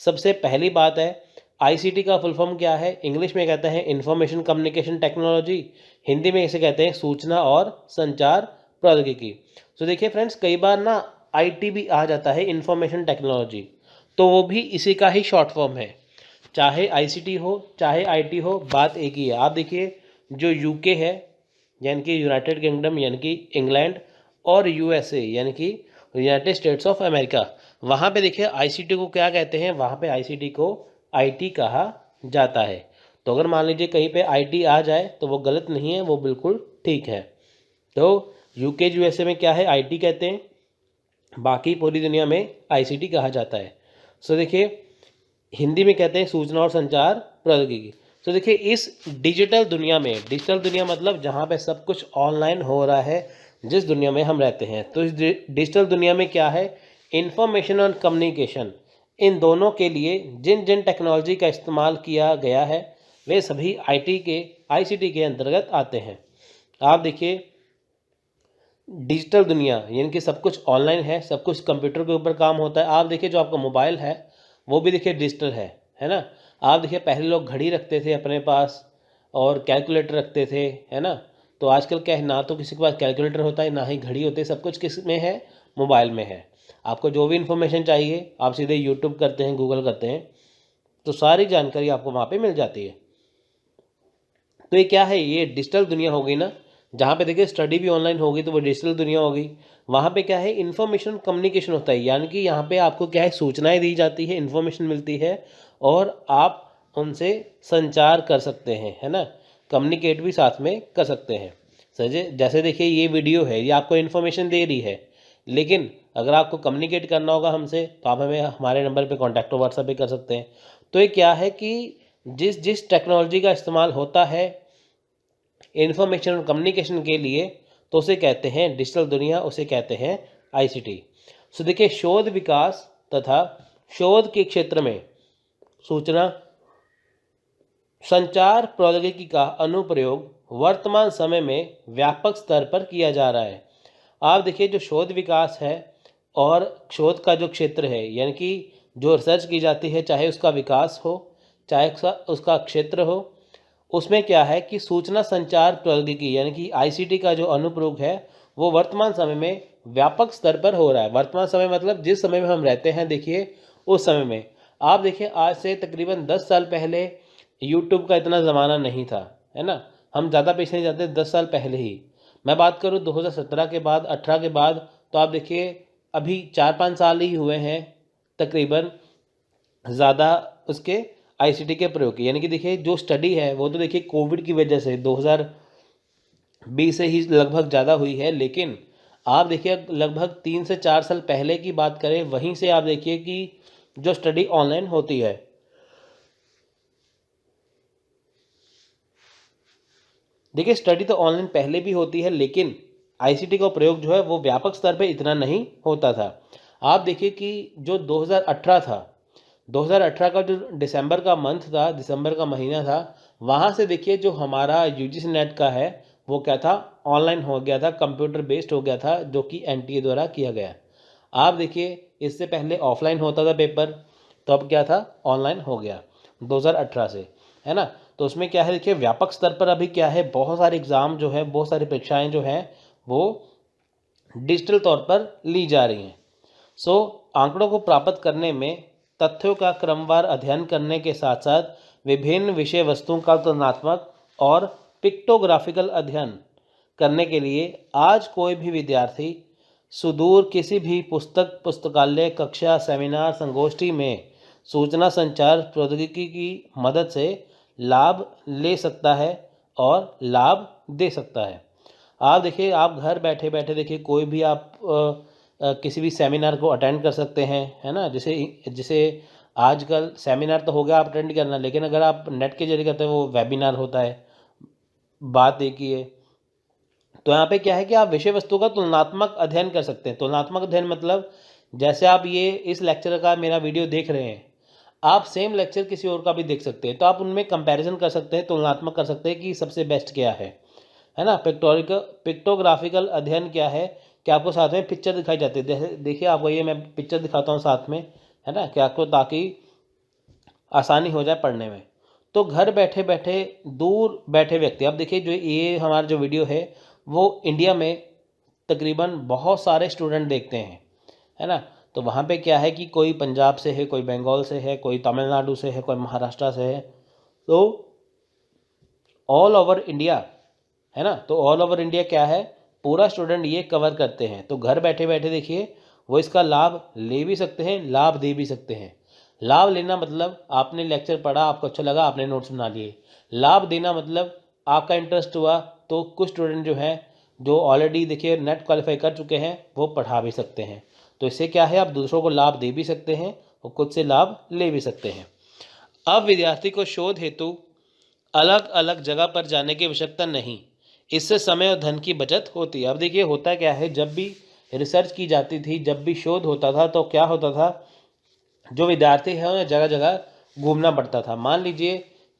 सबसे पहली बात है, आईसीटी का फुल फॉर्म क्या है? इंग्लिश में कहते हैं इंफॉर्मेशन कम्युनिकेशन टेक्नोलॉजी, हिंदी में इसे कहते हैं सूचना और संचार प्रौद्योगिकी। तो देखिए फ्रेंड्स, कई बार ना आईटी भी आ जाता है, इंफॉर्मेशन टेक्नोलॉजी, तो वो भी इसी का ही शॉर्ट फॉर्म है। चाहे आईसीटी हो चाहे आईटी हो, बात एक ही है। आप देखिए, जो यूके है यानी कि यूनाइटेड किंगडम यानी कि इंग्लैंड, और यूएसए यानी कि यूनाइटेड स्टेट्स ऑफ अमेरिका, वहाँ पे देखिए आईसीटी को क्या कहते हैं? वहाँ पे आईसीटी को आईटी कहा जाता है। तो अगर मान लीजिए कहीं पे आईटी आ जाए तो वो गलत नहीं है, वो बिल्कुल ठीक है। तो यूके यूएसए में क्या है? आईटी कहते हैं, बाकी पूरी दुनिया में आईसीटी कहा जाता है। सो देखिए, हिंदी में कहते हैं सूचना और संचार प्रौद्योगिकी। तो देखिए, इस डिजिटल दुनिया में, डिजिटल दुनिया मतलब जहाँ पे सब कुछ ऑनलाइन हो रहा है, जिस दुनिया में हम रहते हैं, तो इस डिजिटल दुनिया में क्या है? इंफॉर्मेशन और कम्युनिकेशन, इन दोनों के लिए जिन जिन टेक्नोलॉजी का इस्तेमाल किया गया है, वे सभी आईसीटी के अंतर्गत आते हैं। आप देखिए, डिजिटल दुनिया यानी कि सब कुछ ऑनलाइन है, सब कुछ कंप्यूटर के ऊपर काम होता है। आप देखिए, जो आपका मोबाइल है वो भी देखिए डिजिटल है ना। आप देखिए, पहले लोग घड़ी रखते थे अपने पास और कैलकुलेटर रखते थे, है ना। तो आजकल क्या है, ना तो किसी के पास कैलकुलेटर होता है, ना ही घड़ी होती है, सब कुछ किस में है? मोबाइल में है। आपको जो भी इन्फॉर्मेशन चाहिए, आप सीधे यूट्यूब करते हैं, गूगल करते हैं, तो सारी जानकारी आपको वहाँ पे मिल जाती है। तो ये क्या है? ये डिजिटल दुनिया हो गई ना, जहाँ पे देखिए स्टडी भी ऑनलाइन होगी, तो वो डिजिटल दुनिया हो गई। वहाँ पे क्या है? इन्फॉर्मेशन कम्युनिकेशन होता है, यानी कि यहाँ पे आपको क्या है? सूचनाएं दी जाती है, इन्फॉर्मेशन मिलती है, और आप उनसे संचार कर सकते हैं, है ना। कम्युनिकेट भी साथ में कर सकते हैं। सजे जैसे देखिए, ये वीडियो है, ये आपको इन्फॉर्मेशन दे रही है, लेकिन अगर आपको कम्युनिकेट करना होगा हमसे, तो आप हमें हमारे नंबर पे कॉन्टैक्ट और व्हाट्सएप पे कर सकते हैं। तो ये क्या है कि जिस जिस टेक्नोलॉजी का इस्तेमाल होता है इंफॉर्मेशन और कम्युनिकेशन के लिए, तो उसे कहते हैं डिजिटल दुनिया, उसे कहते हैं आईसीटी। सो देखिए, शोध विकास तथा शोध के क्षेत्र में सूचना संचार प्रौद्योगिकी का अनुप्रयोग वर्तमान समय में व्यापक स्तर पर किया जा रहा है। आप देखिए, जो शोध विकास है और शोध का जो क्षेत्र है, यानी कि जो रिसर्च की जाती है, चाहे उसका विकास हो चाहे उसका क्षेत्र हो, उसमें क्या है कि सूचना संचार प्रौद्योगिकी यानी कि आईसीटी का जो अनुप्रयोग है, वो वर्तमान समय में व्यापक स्तर पर हो रहा है। वर्तमान समय मतलब जिस समय में हम रहते हैं, देखिए उस समय में। आप देखिए, आज से तकरीबन 10 साल पहले यूट्यूब का इतना ज़माना नहीं था, है ना। हम ज़्यादा पीछे नहीं जाते, 10 साल पहले ही मैं बात करूँ, 2017 के बाद, 18 के बाद, तो आप देखिए अभी 4-5 साल ही हुए हैं तकरीबन ज़्यादा उसके आईसीटी के प्रयोग की। यानी कि देखिए, जो स्टडी है वो तो देखिए कोविड की वजह से 2020 से ही लगभग ज़्यादा हुई है, लेकिन आप देखिए लगभग 3 से 4 साल पहले की बात करें, वहीं से आप देखिए कि जो स्टडी ऑनलाइन होती है, देखिए स्टडी तो ऑनलाइन पहले भी होती है, लेकिन आईसीटी का प्रयोग जो है वो व्यापक स्तर पे इतना नहीं होता था। आप देखिए कि जो 2018 था, 2018 का जो दिसंबर का मंथ था, दिसंबर का महीना था, वहाँ से देखिए जो हमारा यूजीसी नेट का है, वो क्या था? ऑनलाइन हो गया था, कंप्यूटर बेस्ड हो गया था, जो कि एनटीए द्वारा किया गया। आप देखिए, इससे पहले ऑफलाइन होता था पेपर, तो अब क्या था? ऑनलाइन हो गया 2018 से, है ना। तो उसमें क्या है, देखिए व्यापक स्तर पर अभी क्या है, बहुत सारे एग्ज़ाम जो है, बहुत सारी परीक्षाएं जो हैं, वो डिजिटल तौर पर ली जा रही हैं। सो आंकड़ों को प्राप्त करने में तथ्यों का क्रमवार अध्ययन करने के साथ साथ विभिन्न विषय वस्तुओं का तुलनात्मक और पिक्टोग्राफिकल अध्ययन करने के लिए आज कोई भी विद्यार्थी सुदूर किसी भी पुस्तकालय, कक्षा, सेमिनार, संगोष्ठी में सूचना संचार प्रौद्योगिकी की मदद से लाभ ले सकता है और लाभ दे सकता है। आप देखिए, आप घर बैठे बैठे देखिए कोई भी आप किसी भी सेमिनार को अटेंड कर सकते हैं, है ना। जैसे जैसे आजकल सेमिनार तो हो गया आप अटेंड करना, लेकिन अगर आप नेट के जरिए करते हैं, वो वेबिनार होता है, बात एक ही है। तो यहाँ पे क्या है कि आप विषय वस्तु का तुलनात्मक अध्ययन कर सकते हैं। तुलनात्मक अध्ययन मतलब, जैसे आप ये इस लेक्चर का मेरा वीडियो देख रहे हैं, आप सेम लेक्चर किसी और का भी देख सकते हैं, तो आप उनमें कंपैरिजन कर सकते हैं, तुलनात्मक कर सकते हैं कि सबसे बेस्ट क्या है ना। पिक्टोग्राफिकल अध्ययन क्या है कि आपको साथ में पिक्चर दिखाई जाती है। देखिए आपको ये मैं पिक्चर दिखाता हूँ साथ में, है ना, कि आपको, ताकि आसानी हो जाए पढ़ने में। तो घर बैठे बैठे दूर बैठे व्यक्ति, अब देखिए जो ये हमारा जो वीडियो है वो इंडिया में तकरीबन बहुत सारे स्टूडेंट देखते हैं, है ना। तो वहाँ पे क्या है कि कोई पंजाब से है, कोई बंगाल से है, कोई तमिलनाडु से है, कोई महाराष्ट्र से है, तो ऑल ओवर इंडिया, है ना। तो ऑल ओवर इंडिया क्या है, पूरा स्टूडेंट ये कवर करते हैं। तो घर बैठे बैठे देखिए वो इसका लाभ ले भी सकते हैं, लाभ दे भी सकते हैं। लाभ लेना मतलब आपने लेक्चर पढ़ा, आपको अच्छा लगा, आपने नोट्स बना लिए। लाभ देना मतलब आपका इंटरेस्ट हुआ, तो कुछ स्टूडेंट जो हैं जो ऑलरेडी देखिए नेट क्वालिफाई कर चुके हैं वो पढ़ा भी सकते हैं। तो इससे क्या है, आप दूसरों को लाभ दे भी सकते हैं और खुद से लाभ ले भी सकते हैं। अब विद्यार्थी को शोध हेतु अलग अलग जगह पर जाने की आवश्यकता नहीं, इससे समय और धन की बचत होती है। अब देखिए होता क्या है, जब भी रिसर्च की जाती थी, जब भी शोध होता था, तो क्या होता था, जो विद्यार्थी है उन्हें जगह जगह घूमना पड़ता था। मान लीजिए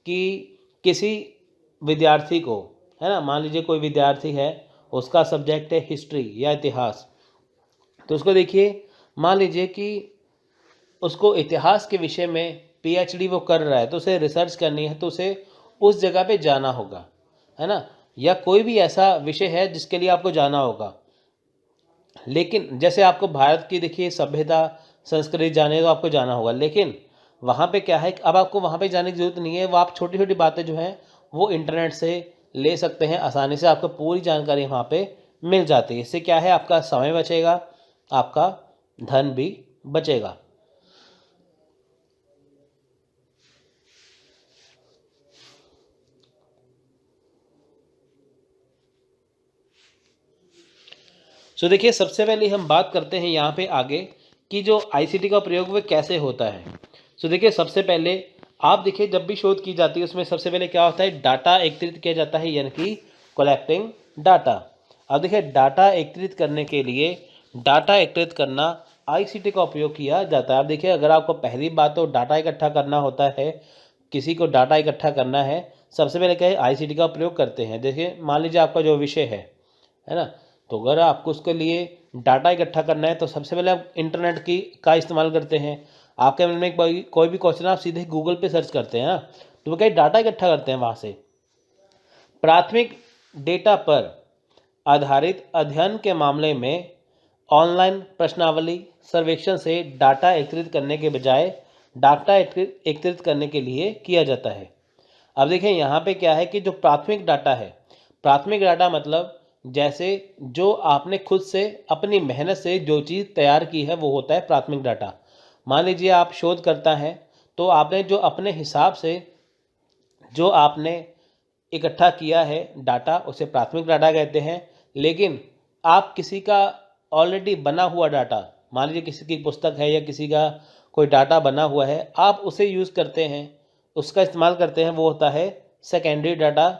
कि किसी विद्यार्थी को, है ना, मान लीजिए कोई विद्यार्थी है, उसका सब्जेक्ट है हिस्ट्री या इतिहास, तो उसको देखिए मान लीजिए कि उसको इतिहास के विषय में पीएचडी वो कर रहा है, तो उसे रिसर्च करनी है, तो उसे उस जगह पे जाना होगा, है ना। या कोई भी ऐसा विषय है जिसके लिए आपको जाना होगा। लेकिन जैसे आपको भारत की देखिए सभ्यता संस्कृति जाने तो आपको जाना होगा, लेकिन वहाँ पे क्या है, अब आपको वहाँ पे जाने की ज़रूरत नहीं है। वो आप छोटी छोटी बातें जो हैं वो इंटरनेट से ले सकते हैं, आसानी से आपको पूरी जानकारी वहाँ पे मिल जाती है। इससे क्या है, आपका समय बचेगा, आपका धन भी बचेगा। सो देखिए सबसे पहले हम बात करते हैं यहाँ पे आगे कि जो आईसीटी का प्रयोग वो कैसे होता है। सो देखिए सबसे पहले आप देखिए जब भी शोध की जाती है उसमें सबसे पहले क्या होता है, डाटा एकत्रित किया जाता है, यानी कि कलेक्टिंग डाटा। अब देखिए डाटा एकत्रित करने के लिए डाटा एकत्रित करना आईसीटी का उपयोग किया जाता है। अब देखिए अगर आपको पहली बात तो डाटा इकट्ठा करना होता है, किसी को डाटा इकट्ठा करना है, सबसे पहले क्या है, आईसीटी का प्रयोग करते हैं। देखिए मान लीजिए आपका जो विषय है ना, तो अगर आपको उसके लिए डाटा इकट्ठा करना है तो सबसे पहले आप इंटरनेट की का इस्तेमाल करते हैं। आपके मन में कोई भी क्वेश्चन आप सीधे गूगल पे सर्च करते हैं ना, तो वो क्या डाटा इकट्ठा करते हैं वहाँ से। प्राथमिक डेटा पर आधारित अध्ययन के मामले में ऑनलाइन प्रश्नावली सर्वेक्षण से डाटा एकत्रित करने के बजाय डाटा एकत्रित करने के लिए किया जाता है। अब देखें यहाँ पे क्या है कि जो प्राथमिक डाटा है, प्राथमिक डाटा मतलब जैसे जो आपने खुद से अपनी मेहनत से जो चीज़ तैयार की है वो होता है प्राथमिक डाटा। मान लीजिए आप शोध करता है, तो आपने जो अपने हिसाब से जो आपने इकट्ठा किया है डाटा उसे प्राथमिक डाटा कहते हैं। लेकिन आप किसी का ऑलरेडी बना हुआ डाटा, मान लीजिए किसी की पुस्तक है या किसी का कोई डाटा बना हुआ है, आप उसे यूज़ करते हैं, उसका इस्तेमाल करते हैं, वो होता है सेकेंडरी डाटा।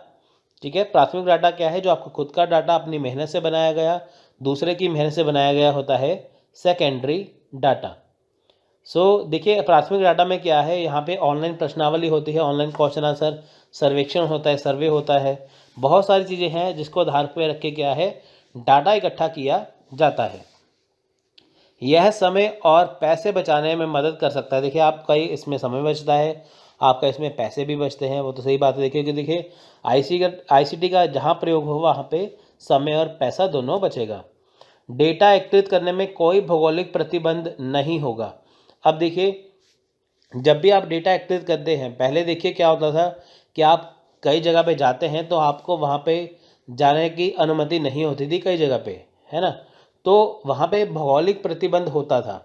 ठीक है, प्राथमिक डाटा क्या है, जो आपको खुद का डाटा अपनी मेहनत से बनाया गया, दूसरे की मेहनत से बनाया गया होता है सेकेंडरी डाटा। सो देखिए प्राथमिक डाटा में क्या है, यहाँ पे ऑनलाइन प्रश्नावली होती है, ऑनलाइन क्वेश्चन आंसर सर्वेक्षण होता है, सर्वे होता है, बहुत सारी चीज़ें हैं जिसको आधार पर रख के क्या है डाटा इकट्ठा किया जाता है। यह समय और पैसे बचाने में मदद कर सकता है। देखिए आपका इसमें समय बचता है, आपका इसमें पैसे भी बचते हैं, वो तो सही बात है। देखिए कि देखिए आईसीटी का जहाँ प्रयोग हो वहाँ पे समय और पैसा दोनों बचेगा। डेटा एकत्रित करने में कोई भौगोलिक प्रतिबंध नहीं होगा। अब देखिए जब भी आप डेटा एकत्रित करते हैं, पहले देखिए क्या होता था कि आप कई जगह पे जाते हैं तो आपको वहाँ पे जाने की अनुमति नहीं होती थी कई जगह पे, है ना। तो वहाँ पे भौगोलिक प्रतिबंध होता था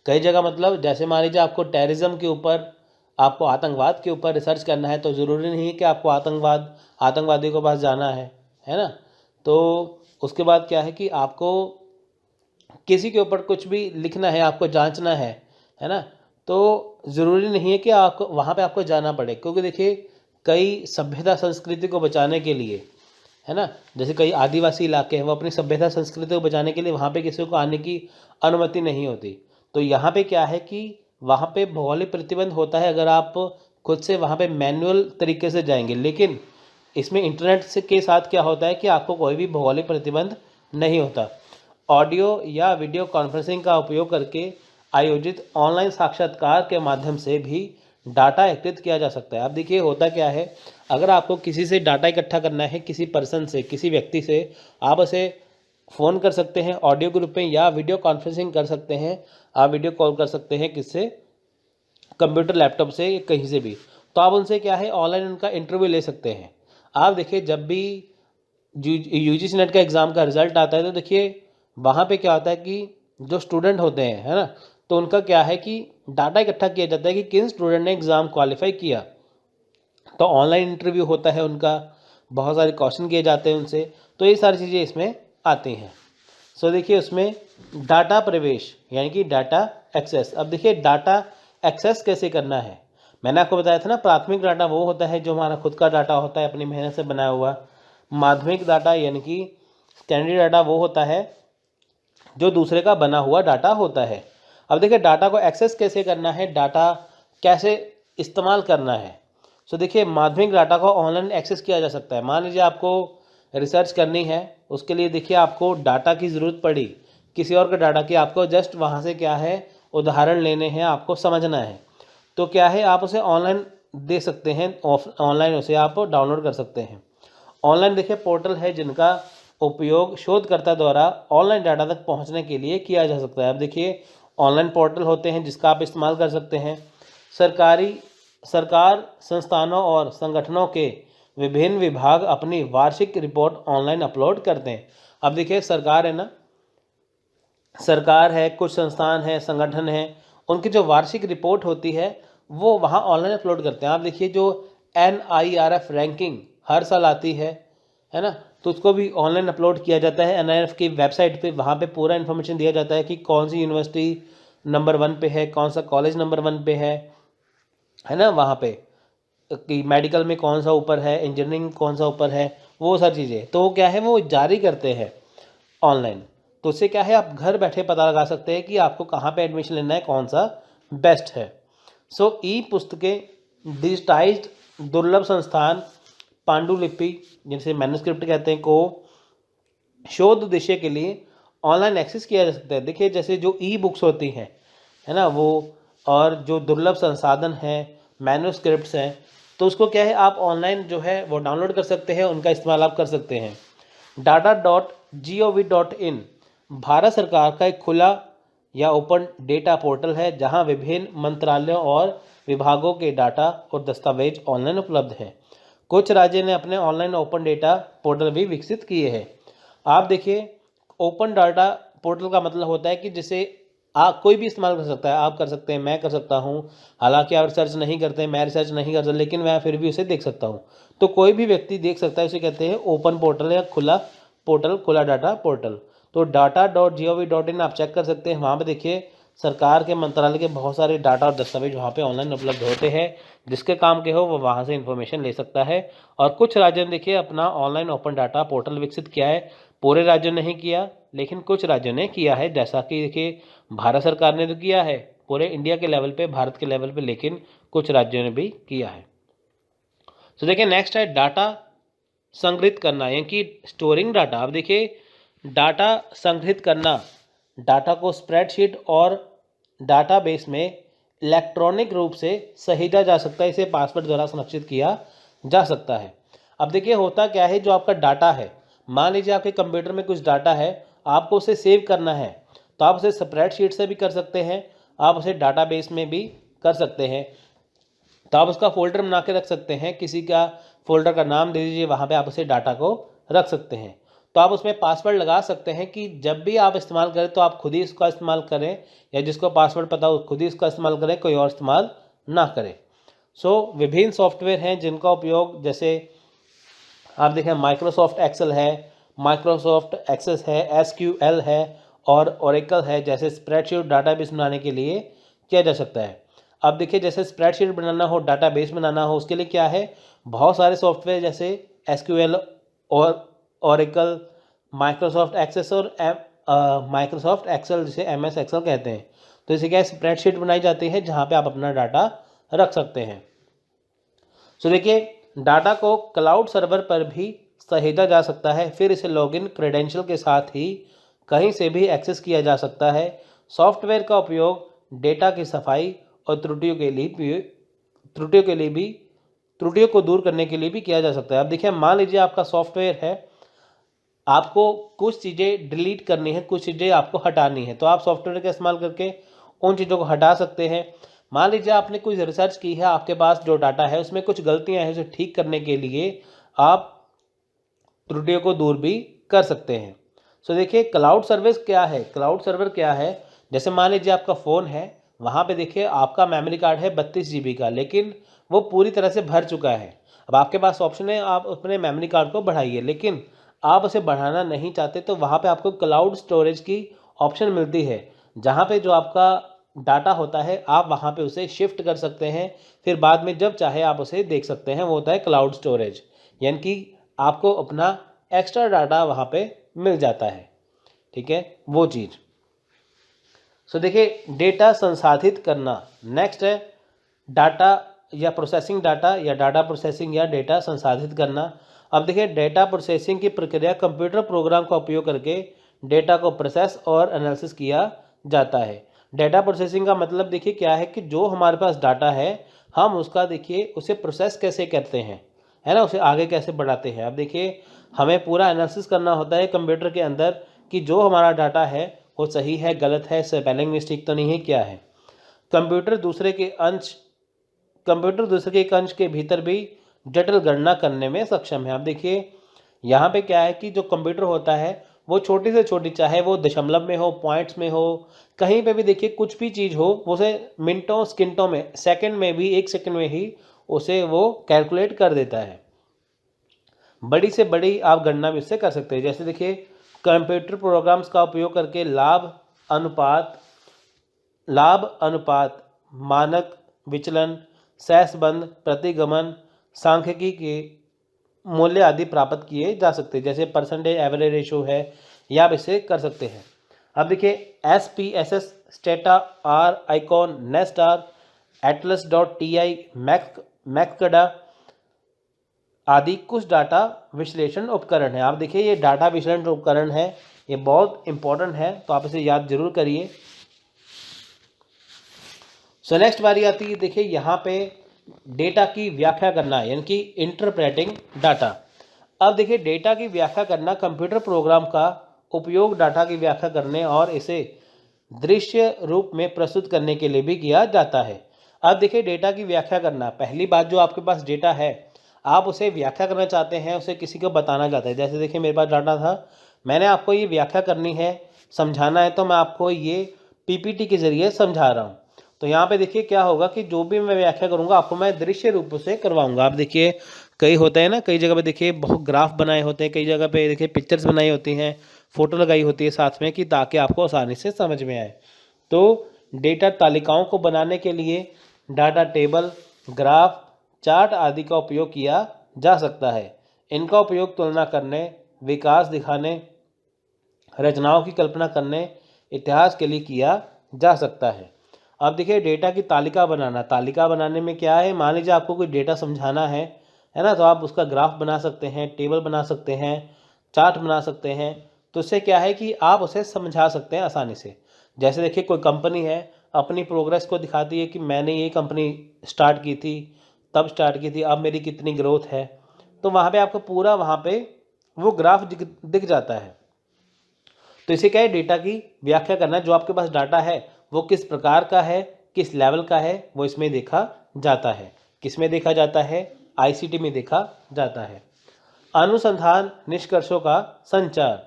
कई जगह, मतलब जैसे मान लीजिए आपको टेररिज्म के ऊपर, आपको आतंकवाद के ऊपर रिसर्च करना है, तो ज़रूरी नहीं है कि आपको आतंकवादी के पास जाना है ना। तो उसके बाद क्या है कि आपको किसी के ऊपर कुछ भी लिखना है, आपको जांचना है ना, तो ज़रूरी नहीं है कि आपको वहाँ पे आपको जाना पड़े, क्योंकि देखिए कई सभ्यता संस्कृति को बचाने के लिए, है ना, जैसे कई आदिवासी इलाके हैं वो अपनी सभ्यता संस्कृति को बचाने के लिए वहाँ पे किसी को आने की अनुमति नहीं होती। तो यहाँ पे क्या है कि वहाँ पे भौगोलिक प्रतिबंध होता है अगर आप खुद से वहाँ पे मैनुअल तरीके से जाएंगे। लेकिन इसमें इंटरनेट से के साथ क्या होता है कि आपको कोई भी भौगोलिक प्रतिबंध नहीं होता। ऑडियो या वीडियो कॉन्फ्रेंसिंग का उपयोग करके आयोजित ऑनलाइन साक्षात्कार के माध्यम से भी डाटा एकत्रित किया जा सकता है। अब देखिए होता क्या है, अगर आपको किसी से डाटा इकट्ठा करना है, किसी पर्सन से, किसी व्यक्ति से, आप उसे फ़ोन कर सकते हैं ऑडियो ग्रुप में या वीडियो कॉन्फ्रेंसिंग कर सकते हैं, आप वीडियो कॉल कर सकते हैं किससे, कंप्यूटर लैपटॉप से, कहीं से भी। तो आप उनसे क्या है ऑनलाइन उनका इंटरव्यू ले सकते हैं। आप देखिए जब भी यूजीसी नेट का एग्ज़ाम का रिजल्ट आता है तो देखिए वहाँ पे क्या होता है कि जो स्टूडेंट होते हैं, है ना, तो उनका क्या है कि डाटा इकट्ठा किया जाता है कि किन स्टूडेंट ने एग्ज़ाम क्वालिफाई किया। तो ऑनलाइन इंटरव्यू होता है उनका, बहुत सारे क्वेश्चन किए जाते हैं उनसे, तो ये सारी चीज़ें इसमें आती हैं। सो देखिए उसमें डाटा प्रवेश यानी कि डाटा एक्सेस। अब देखिए डाटा एक्सेस कैसे करना है, मैंने आपको बताया था ना, प्राथमिक डाटा वो होता है जो हमारा खुद का डाटा होता है अपनी मेहनत से बनाया हुआ। माध्यमिक डाटा यानी कि सेकेंडरी डाटा वो होता है जो दूसरे का बना हुआ डाटा होता है। अब देखिए डाटा को एक्सेस कैसे करना है, डाटा कैसे इस्तेमाल करना है। सो देखिए माध्यमिक डाटा को ऑनलाइन एक्सेस किया जा सकता है। मान लीजिए आपको रिसर्च करनी है, उसके लिए देखिए आपको डाटा की ज़रूरत पड़ी, किसी और का डाटा की, आपको जस्ट वहाँ से क्या है उदाहरण लेने हैं, आपको समझना है, तो क्या है आप उसे ऑनलाइन दे सकते हैं, ऑनलाइन उसे आप डाउनलोड कर सकते हैं। ऑनलाइन देखिए पोर्टल है जिनका उपयोग शोधकर्ता द्वारा ऑनलाइन डाटा तक पहुंचने के लिए किया जा सकता है। अब देखिए ऑनलाइन पोर्टल होते हैं जिसका आप इस्तेमाल कर सकते हैं। सरकार संस्थानों और संगठनों के विभिन्न विभाग अपनी वार्षिक रिपोर्ट ऑनलाइन अपलोड करते हैं। अब देखिए सरकार है ना, सरकार है, कुछ संस्थान है, संगठन है, उनकी जो वार्षिक रिपोर्ट होती है वो वहाँ ऑनलाइन अपलोड करते हैं। आप देखिए जो NIRF रैंकिंग हर साल आती है ना, तो उसको भी ऑनलाइन अपलोड किया जाता है NIRF की वेबसाइट पे। वहाँ पे पूरा इन्फॉर्मेशन दिया जाता है कि कौन सी यूनिवर्सिटी नंबर 1 पे है, कौन सा कॉलेज नंबर 1 पे है ना, वहाँ पे कि मेडिकल में कौन सा ऊपर है, इंजीनियरिंग कौन सा ऊपर है, वो सारी चीज़ें तो क्या है वो जारी करते हैं ऑनलाइन। तो उससे क्या है आप घर बैठे पता लगा सकते हैं कि आपको कहाँ पे एडमिशन लेना है, कौन सा बेस्ट है। सो ई पुस्तकें, डिजिटाइज्ड दुर्लभ संस्थान, पांडुलिपि जिसे मैन्युस्क्रिप्ट कहते हैं, को शोध उद्देश्य के लिए ऑनलाइन एक्सेस किया जा सकता है। देखिए जैसे जो ई बुक्स होती हैं, है ना, वो और जो दुर्लभ संसाधन हैं, मैन्युस्क्रिप्ट्स हैं, तो उसको क्या है आप ऑनलाइन जो है वो डाउनलोड कर सकते हैं, उनका इस्तेमाल आप कर सकते हैं। data.gov.in भारत सरकार का एक खुला या ओपन डेटा पोर्टल है जहां विभिन्न मंत्रालयों और विभागों के डाटा और दस्तावेज ऑनलाइन उपलब्ध हैं। कुछ राज्य ने अपने ऑनलाइन ओपन डेटा पोर्टल भी विकसित किए हैं। आप देखिए ओपन डाटा पोर्टल का मतलब होता है कि जिसे आप कोई भी इस्तेमाल कर सकता है, आप कर सकते हैं, मैं कर सकता हूँ। हालांकि आप रिसर्च नहीं करते, मैं रिसर्च नहीं कर सकता, लेकिन मैं फिर भी उसे देख सकता हूँ। तो कोई भी व्यक्ति देख सकता है, उसे कहते हैं ओपन पोर्टल या खुला पोर्टल, खुला डाटा पोर्टल। तो data.gov.in आप चेक कर सकते हैं, वहाँ पे देखिए सरकार के मंत्रालय के बहुत सारे डाटा और दस्तावेज वहाँ पे ऑनलाइन उपलब्ध होते हैं। जिसके काम के हो वो वहाँ से इन्फॉर्मेशन ले सकता है। और कुछ राज्यों ने देखिए अपना ऑनलाइन ओपन डाटा पोर्टल विकसित किया है, पूरे राज्यों ने नहीं किया लेकिन कुछ राज्यों ने किया है। जैसा कि देखिए भारत सरकार ने तो किया है पूरे इंडिया के लेवल पे, भारत के लेवल पे, लेकिन कुछ राज्यों ने भी किया है। तो देखिए नेक्स्ट है डाटा संग्रहित करना यानी कि स्टोरिंग डाटा। अब देखिए डाटा संग्रहित करना, डाटा को स्प्रेडशीट और डाटाबेस में इलेक्ट्रॉनिक रूप से सहेजा जा सकता है, इसे पासवर्ड द्वारा संरक्षित किया जा सकता है। अब देखिए होता क्या है, जो आपका डाटा है, मान लीजिए आपके कंप्यूटर में कुछ डाटा है, आपको उसे सेव करना है, तो आप उसे स्प्रेडशीट से भी कर सकते हैं, आप उसे डाटाबेस में भी कर सकते हैं। तो आप उसका फोल्डर बना के रख सकते हैं, किसी का फोल्डर का नाम दे दीजिए, वहाँ पे आप उसे डाटा को रख सकते हैं। तो आप उसमें पासवर्ड लगा सकते हैं कि जब भी आप इस्तेमाल करें तो आप खुद ही इसका इस्तेमाल करें, या जिसको पासवर्ड पता हो खुद ही इसका इस्तेमाल करें, कोई और इस्तेमाल ना करें। सो विभिन्न सॉफ्टवेयर हैं जिनका उपयोग, जैसे आप देखें माइक्रोसॉफ्ट एक्सेल है, माइक्रोसॉफ्ट एक्सेस है, SQL है और ओरेकल है, जैसे स्प्रेडशीट डाटाबेस बनाने के लिए किया जा सकता है। अब देखिए जैसे स्प्रेडशीट बनाना हो, डाटाबेस बनाना हो, उसके लिए क्या है, बहुत सारे सॉफ्टवेयर जैसे SQL और ओरेकल, माइक्रोसॉफ्ट एक्सेस और माइक्रोसॉफ्ट एक्सेल जिसे MS एक्सेल कहते हैं। तो इसे क्या है स्प्रेडशीट बनाई जाती है जहाँ पे आप अपना डाटा रख सकते हैं। सो देखिए डाटा को क्लाउड सर्वर पर भी सहेजा जा सकता है, फिर इसे लॉगिन क्रेडेंशियल के साथ ही कहीं से भी एक्सेस किया जा सकता है। सॉफ्टवेयर का उपयोग डेटा की सफाई और त्रुटियों के लिए त्रुटियों के लिए भी, त्रुटियों को दूर करने के लिए भी किया जा सकता है। अब देखिए मान लीजिए आपका सॉफ्टवेयर है, आपको कुछ चीज़ें डिलीट करनी है, कुछ चीज़ें आपको हटानी है, तो आप सॉफ्टवेयर का इस्तेमाल करके उन चीज़ों को हटा सकते हैं। मान लीजिए आपने कुछ रिसर्च की है, आपके पास जो डाटा है उसमें कुछ गलतियां हैं, उसे ठीक करने के लिए आप त्रुटियों को दूर भी कर सकते हैं। सो देखिए क्लाउड सर्विस क्या है, क्लाउड सर्वर क्या है। जैसे मान लीजिए आपका फ़ोन है, वहाँ पे देखिए आपका मेमोरी कार्ड है 32 GB का, लेकिन वो पूरी तरह से भर चुका है। अब आपके पास ऑप्शन है, आप अपने मेमोरी कार्ड को बढ़ाइए, लेकिन आप उसे बढ़ाना नहीं चाहते तो वहाँ पे आपको क्लाउड स्टोरेज की ऑप्शन मिलती है, जहाँ पे जो आपका डाटा होता है आप वहाँ पे उसे शिफ्ट कर सकते हैं, फिर बाद में जब चाहे आप उसे देख सकते हैं। वो होता है क्लाउड स्टोरेज, यानी कि आपको अपना एक्स्ट्रा डाटा वहाँ पे मिल जाता है। ठीक है, वो चीज़। सो देखिए डेटा संसाधित करना, नेक्स्ट है डाटा या प्रोसेसिंग डाटा, या डाटा प्रोसेसिंग या डेटा संसाधित करना। अब देखिए डेटा प्रोसेसिंग की प्रक्रिया कंप्यूटर प्रोग्राम का उपयोग करके डेटा को प्रोसेस और एनालिसिस किया जाता है। डेटा प्रोसेसिंग का मतलब देखिए क्या है कि जो हमारे पास डाटा है, हम उसका देखिए उसे प्रोसेस कैसे करते हैं, है ना, उसे आगे कैसे बढ़ाते हैं। अब देखिए हमें पूरा एनालिसिस करना होता है कंप्यूटर के अंदर कि जो हमारा डाटा है वो सही है, गलत है, स्पेलिंग मिस्टेक तो नहीं है, क्या है। कंप्यूटर दूसरे के अंश कंप्यूटर दूसरे के एक अंश के भीतर भी जटिल गणना करने में सक्षम है। अब देखिए यहाँ पे क्या है कि जो कंप्यूटर होता है वो छोटी से छोटी, चाहे वो दशमलव में हो, पॉइंट्स में हो, कहीं पे भी देखिए कुछ भी चीज़ हो, उसे मिनटों सेकंडों में, सेकंड में भी, 1 सेकंड में ही उसे वो कैलकुलेट कर देता है। बड़ी से बड़ी आप गणना भी उससे कर सकते हैं। जैसे देखिए कंप्यूटर प्रोग्राम्स का उपयोग करके लाभ अनुपात, मानक विचलन, सहसंबंध, प्रतिगमन, सांख्यिकी के मूल्य आदि प्राप्त किए जा सकते हैं। जैसे परसेंटेज एवरेज रेशो है, या आप इसे कर सकते हैं। अब देखिए SPSS, Stata, R, Icon, Nesstar, atlas.ti, MAXQDA आदि कुछ डाटा विश्लेषण उपकरण है। आप देखिए ये डाटा विश्लेषण उपकरण है, ये बहुत इंपॉर्टेंट है, तो आप इसे याद जरूर करिए। सो नेक्स्ट बारी आती है, देखिए यहाँ पे डेटा की व्याख्या करना, यानी कि इंटरप्रेटिंग डाटा। अब देखिए डेटा की व्याख्या करना कंप्यूटर प्रोग्राम का उपयोग डाटा की व्याख्या करने और इसे दृश्य रूप में प्रस्तुत करने के लिए भी किया जाता है। अब देखिए डेटा की व्याख्या करना, पहली बात जो आपके पास डेटा है आप उसे व्याख्या करना चाहते हैं, उसे किसी को बताना चाहते हैं। जैसे देखिए मेरे पास डाटा था, मैंने आपको ये व्याख्या करनी है, समझाना है, तो मैं आपको ये PPT के ज़रिए समझा रहा हूँ। तो यहाँ पे देखिए क्या होगा कि जो भी मैं व्याख्या करूँगा आपको मैं दृश्य रूप से करवाऊँगा। आप देखिए कई होता है ना, कई जगह पे देखिए बहुत ग्राफ बनाए होते हैं, कई जगह पे देखिए पिक्चर्स बनाई होती हैं, फ़ोटो लगाई होती है साथ में, कि ताकि आपको आसानी से समझ में आए। तो डेटा तालिकाओं को बनाने के लिए डाटा टेबल, ग्राफ, चार्ट आदि का उपयोग किया जा सकता है। इनका उपयोग तुलना करने, विकास दिखाने, रचनाओं की कल्पना करने, इतिहास के लिए किया जा सकता है। अब देखिए डेटा की तालिका बनाना, तालिका बनाने में क्या है, मान लीजिए आपको कोई डेटा समझाना है ना, तो आप उसका ग्राफ बना सकते हैं, टेबल बना सकते हैं, चार्ट बना सकते हैं। तो इससे क्या है कि आप उसे समझा सकते हैं आसानी से। जैसे देखिए कोई कंपनी है, अपनी प्रोग्रेस को दिखाती है कि मैंने ये कंपनी स्टार्ट की थी, तब स्टार्ट की थी, अब मेरी कितनी ग्रोथ है, तो वहाँ पे आपको पूरा वहाँ पे वो ग्राफ दिख जाता है। तो इसे क्या है, डेटा की व्याख्या करना, जो आपके पास डाटा है वो किस प्रकार का है, किस लेवल का है, वो इसमें देखा जाता है। किस में देखा जाता है, ICT में देखा जाता है। अनुसंधान निष्कर्षों का संचार।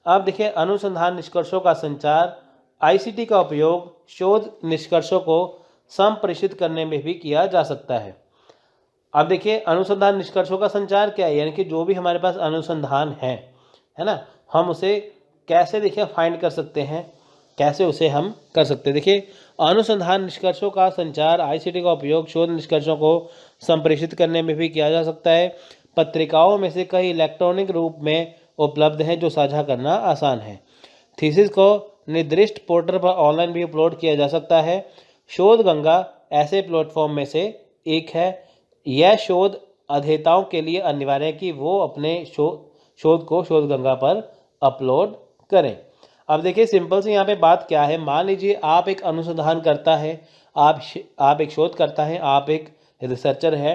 अब देखिए अनुसंधान निष्कर्षों का संचार, ICT का उपयोग शोध निष्कर्षों को संप्रेषित करने में भी किया जा सकता है। अब देखिए अनुसंधान निष्कर्षों का संचार क्या है, यानी कि जो भी हमारे पास अनुसंधान है ना, हम उसे कैसे देखिए फाइंड कर सकते हैं, कैसे उसे हम कर सकते हैं। देखिए अनुसंधान निष्कर्षों का संचार, ICT का उपयोग शोध निष्कर्षों को संप्रेषित करने में भी किया जा सकता है। पत्रिकाओं में से कई इलेक्ट्रॉनिक रूप में उपलब्ध हैं जो साझा करना आसान है। थीसिस को निर्दिष्ट पोर्टल पर ऑनलाइन भी अपलोड किया जा सकता है। शोध गंगा ऐसे प्लेटफॉर्म में से एक है। यह शोध अध्येताओं के लिए अनिवार्य है कि वो अपने शोध को शोध गंगा पर अपलोड करें। अब देखिए सिंपल से यहाँ पे बात क्या है, मान लीजिए आप एक अनुसंधान करता है, आप एक शोध करता है, आप एक रिसर्चर है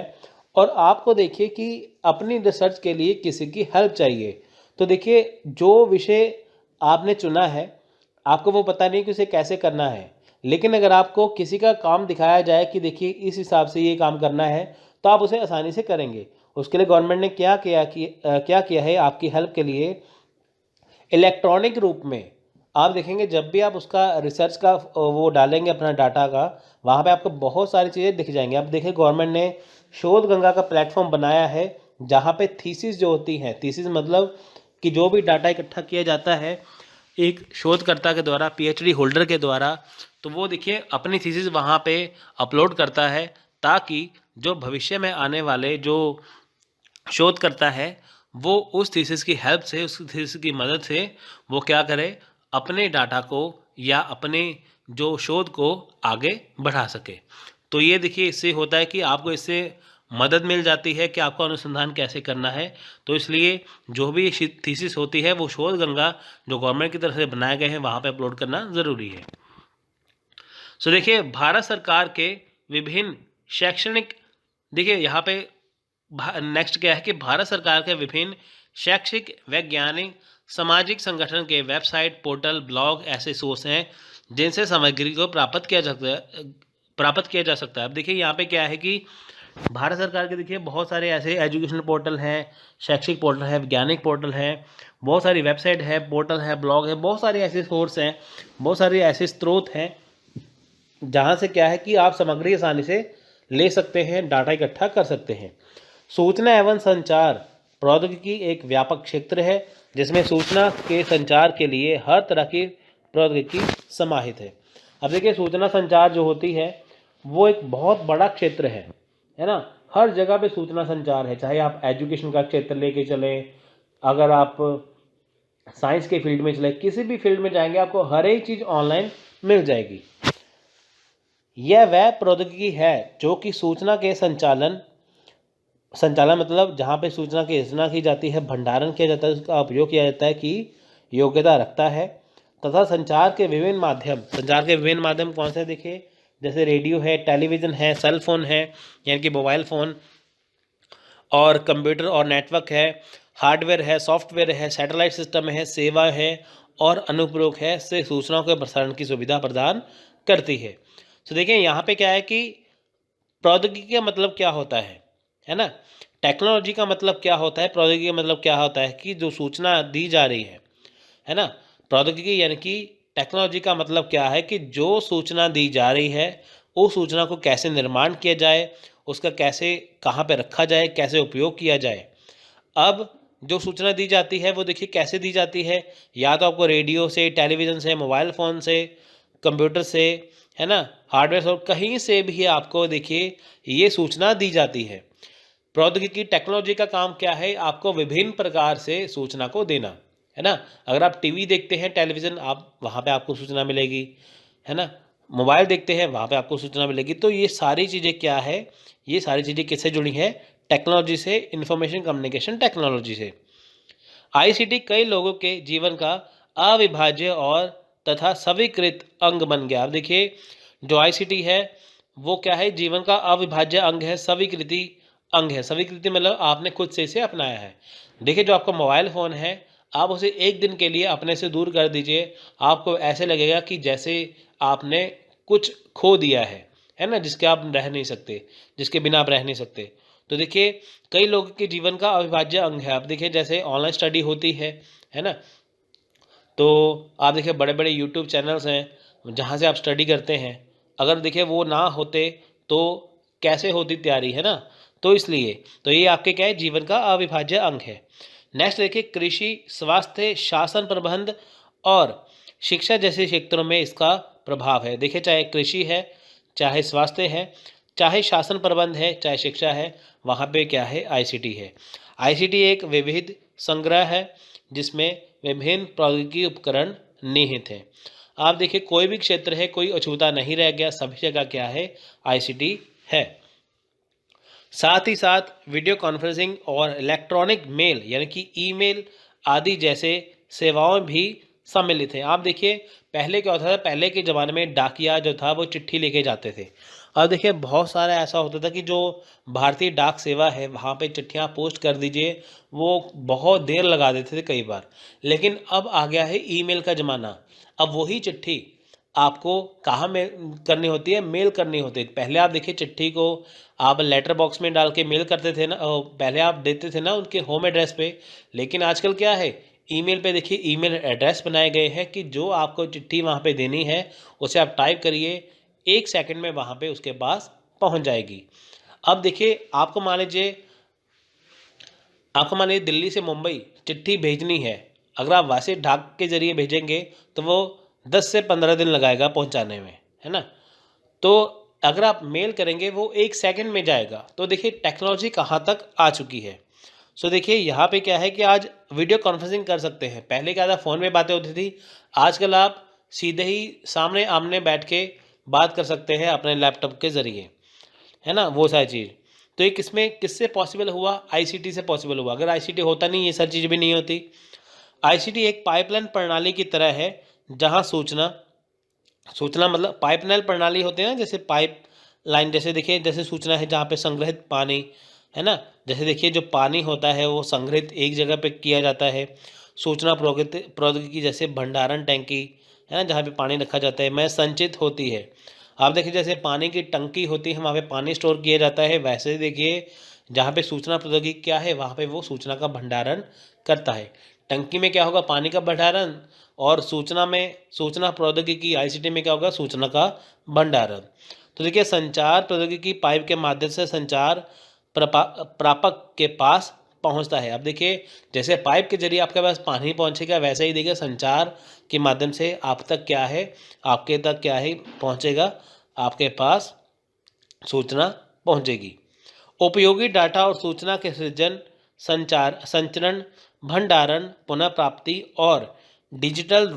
और आपको देखिए कि अपनी रिसर्च के लिए किसी की हेल्प चाहिए, तो देखिए जो विषय आपने चुना है, आपको वो पता नहीं कि उसे कैसे करना है, लेकिन अगर आपको किसी का काम दिखाया जाए कि देखिए इस हिसाब से ये काम करना है, तो आप उसे आसानी से करेंगे। उसके लिए गवर्नमेंट ने क्या किया है आपकी हेल्प के लिए, इलेक्ट्रॉनिक रूप में आप देखेंगे जब भी आप उसका रिसर्च का वो डालेंगे अपना डाटा का, वहाँ पे आपको बहुत सारी चीज़ें दिख जाएंगी। अब देखिए गवर्नमेंट ने शोध गंगा का प्लेटफॉर्म बनाया है, जहाँ पे थीसिस जो होती हैं, थीसिस मतलब कि जो भी डाटा इकट्ठा किया जाता है एक शोधकर्ता के द्वारा, पीएचडी होल्डर के द्वारा, तो वो देखिए अपनी थीसिस वहाँ पे अपलोड करता है, ताकि जो भविष्य में आने वाले जो शोधकर्ता है वो उस थीसिस की हेल्प से, उस थीसिस की मदद से वो क्या करे, अपने डाटा को या अपने जो शोध को आगे बढ़ा सके। तो ये देखिए इससे होता है कि आपको इससे मदद मिल जाती है कि आपको अनुसंधान कैसे करना है। तो इसलिए जो भी थीसिस होती है वो शोध गंगा जो गवर्नमेंट की तरफ से बनाए गए हैं वहाँ पे अपलोड करना ज़रूरी है। सो देखिए भारत सरकार के विभिन्न शैक्षणिक, देखिए यहाँ पे नेक्स्ट क्या है कि भारत सरकार के विभिन्न शैक्षिक, वैज्ञानिक, सामाजिक संगठन के वेबसाइट, पोर्टल, ब्लॉग ऐसे सोर्स हैं जिनसे सामग्री को प्राप्त किया जा सकता है। अब देखिए यहाँ पे क्या है कि भारत सरकार के देखिए बहुत सारे ऐसे एजुकेशनल पोर्टल हैं, शैक्षिक पोर्टल है, वैज्ञानिक पोर्टल है, बहुत सारी वेबसाइट है, पोर्टल है, ब्लॉग है, बहुत सारे ऐसे सोर्स हैं, बहुत सारे ऐसे स्रोत हैं जहाँ से क्या है कि आप सामग्री आसानी से ले सकते हैं, डाटा इकट्ठा कर सकते हैं। सूचना एवं संचार प्रौद्योगिकी एक व्यापक क्षेत्र है जिसमें सूचना के संचार के लिए हर तरह की प्रौद्योगिकी समाहित है। अब देखिए सूचना संचार जो होती है वो एक बहुत बड़ा क्षेत्र है ना। हर जगह पे सूचना संचार है, चाहे आप एजुकेशन का क्षेत्र लेके चलें, अगर आप साइंस के फील्ड में चले, किसी भी फील्ड में जाएंगे आपको हर एक चीज़ ऑनलाइन मिल जाएगी। यह वह प्रौद्योगिकी है जो कि सूचना के संचालन मतलब जहाँ पे सूचना की रचना की जाती है, भंडारण किया जाता है, उसका उपयोग किया जाता है कि योग्यता रखता है, तथा संचार के विभिन्न माध्यम कौन से देखिए, जैसे रेडियो है, टेलीविज़न है, सेल फोन है यानी कि मोबाइल फ़ोन, और कंप्यूटर और नेटवर्क है, हार्डवेयर है, सॉफ्टवेयर है, सैटेलाइट सिस्टम है, सेवा है और अनुप्रयोग है, से सूचनाओं के प्रसारण की सुविधा प्रदान करती है। तो देखिए यहाँ पे क्या है कि प्रौद्योगिकी का मतलब क्या होता है ना। टेक्नोलॉजी का मतलब क्या होता है, प्रौद्योगिकी का मतलब क्या होता है कि जो सूचना दी जा रही है ना। प्रौद्योगिकी यानी कि टेक्नोलॉजी का मतलब क्या है कि जो सूचना दी जा रही है उस सूचना को कैसे निर्माण किया जाए, उसका कैसे कहाँ पे रखा जाए, कैसे उपयोग किया जाए। अब जो सूचना दी जाती है वो देखिए कैसे दी जाती है, या तो आपको रेडियो से, टेलीविज़न से, मोबाइल फ़ोन से, कंप्यूटर से, है ना, हार्डवेयर से, कहीं से भी आपको देखिए ये सूचना दी जाती है। प्रौद्योगिकी टेक्नोलॉजी का काम क्या है, आपको विभिन्न प्रकार से सूचना को देना, है ना। अगर आप टीवी देखते हैं, टेलीविज़न, आप वहाँ पे आपको सूचना मिलेगी, है ना। मोबाइल देखते हैं वहाँ पे आपको सूचना मिलेगी। तो ये सारी चीज़ें क्या है, ये सारी चीज़ें किससे जुड़ी हैं, टेक्नोलॉजी से, इंफॉर्मेशन कम्युनिकेशन टेक्नोलॉजी से। आईसीटी कई लोगों के जीवन का अविभाज्य और तथा स्वीकृत अंग बन गया। अब देखिए जो आईसीटी है वो क्या है, जीवन का अविभाज्य अंग है, स्वीकृति अंग है। स्वीकृति मतलब आपने खुद से इसे अपनाया है। देखिए जो आपका मोबाइल फ़ोन है, आप उसे एक दिन के लिए अपने से दूर कर दीजिए, आपको ऐसे लगेगा कि जैसे आपने कुछ खो दिया है ना, जिसके आप रह नहीं सकते, जिसके बिना आप रह नहीं सकते। तो देखिए कई लोगों के जीवन का अविभाज्य अंग है। आप देखिए जैसे ऑनलाइन स्टडी होती है ना, तो आप देखिए बड़े बड़े यूट्यूब चैनल्स हैं जहाँ से आप स्टडी करते हैं, अगर देखिए वो ना होते तो कैसे होती तैयारी, है ना। तो इसलिए तो ये आपके क्या है, जीवन का अविभाज्य अंग है। नेक्स्ट देखिए कृषि, स्वास्थ्य, शासन प्रबंध और शिक्षा जैसे क्षेत्रों में इसका प्रभाव है। देखिए चाहे कृषि है, चाहे स्वास्थ्य है, चाहे शासन प्रबंध है, चाहे शिक्षा है, वहाँ पे क्या है, आईसीटी है। आईसीटी एक विविध संग्रह है जिसमें विभिन्न प्रौद्योगिकी उपकरण निहित हैं। आप देखिए कोई भी क्षेत्र है, कोई अछूता नहीं रह गया, सभी जगह क्या है, आईसीटी है। साथ ही साथ वीडियो कॉन्फ्रेंसिंग और इलेक्ट्रॉनिक मेल यानी कि ईमेल आदि जैसे सेवाएं भी सम्मिलित हैं। आप देखिए पहले क्या होता था, पहले के ज़माने में डाकिया जो था वो चिट्ठी लेके जाते थे। अब देखिए बहुत सारा ऐसा होता था कि जो भारतीय डाक सेवा है वहाँ पे चिट्ठियाँ पोस्ट कर दीजिए, वो बहुत देर लगा देते थे कई बार। लेकिन अब आ गया है ईमेल का ज़माना। अब वही चिट्ठी आपको कहाँ में करनी होती है, मेल करनी होती है। पहले आप देखिए चिट्ठी को आप लेटर बॉक्स में डाल के मेल करते थे ना, पहले आप देते थे ना उनके होम एड्रेस पे। लेकिन आजकल क्या है, ईमेल पे देखिए ईमेल एड्रेस बनाए गए हैं कि जो आपको चिट्ठी वहाँ पे देनी है उसे आप टाइप करिए, 1 सेकंड में वहाँ पे उसके पास पहुँच जाएगी। अब देखिए आपको मान लीजिए दिल्ली से मुंबई चिट्ठी भेजनी है, अगर आप वैसे डाक के ज़रिए भेजेंगे तो वो 10 से 15 दिन लगाएगा पहुँचाने में, है ना? तो अगर आप मेल करेंगे वो 1 सेकंड में जाएगा। तो देखिए टेक्नोलॉजी कहाँ तक आ चुकी है। सो देखिए यहाँ पे क्या है कि आज वीडियो कॉन्फ्रेंसिंग कर सकते हैं। पहले क्या था, फ़ोन में बातें होती थी, आजकल आप सीधे ही सामने आमने बैठ के बात कर सकते हैं अपने लैपटॉप के ज़रिए, है ना? वो सारी चीज़। तो ये किससे पॉसिबल हुआ? आईसीटी से पॉसिबल हुआ। अगर आईसीटी होता नहीं ये सारी चीज़ भी नहीं होती। आईसीटी एक पाइपलाइन प्रणाली की तरह है जहाँ सूचना सूचना मतलब पाइपलाइन प्रणाली होती है ना, जैसे पाइप लाइन, जैसे देखिए जैसे सूचना है जहाँ पे संग्रहित पानी, है ना? जैसे देखिए जो पानी होता है वो संग्रहित एक जगह पे किया जाता है। सूचना प्रौद्योगिकी जैसे भंडारण टैंकी, है ना, जहाँ पे पानी रखा जाता है में संचित होती है। आप देखिए जैसे पानी की टंकी होती है वहाँ पे पानी स्टोर किया जाता है, वैसे ही देखिए जहाँ पे सूचना प्रौद्योगिकी क्या है वहाँ पे वो सूचना का भंडारण करता है। टंकी में क्या होगा, पानी का भंडारण, और सूचना प्रौद्योगिकी आईसीटी में क्या होगा, सूचना का भंडारण। तो देखिए संचार प्रौद्योगिकी पाइप के माध्यम से संचार प्रापक के पास पहुंचता है। अब देखिए जैसे पाइप के जरिए आपके पास पानी पहुंचेगा, वैसे ही देखिए संचार के माध्यम से आपके तक क्या है पहुंचेगा, आपके पास सूचना पहुंचेगी। उपयोगी डाटा और सूचना के सृजन, संचरण, भंडारण, पुनः प्राप्ति और डिजिटल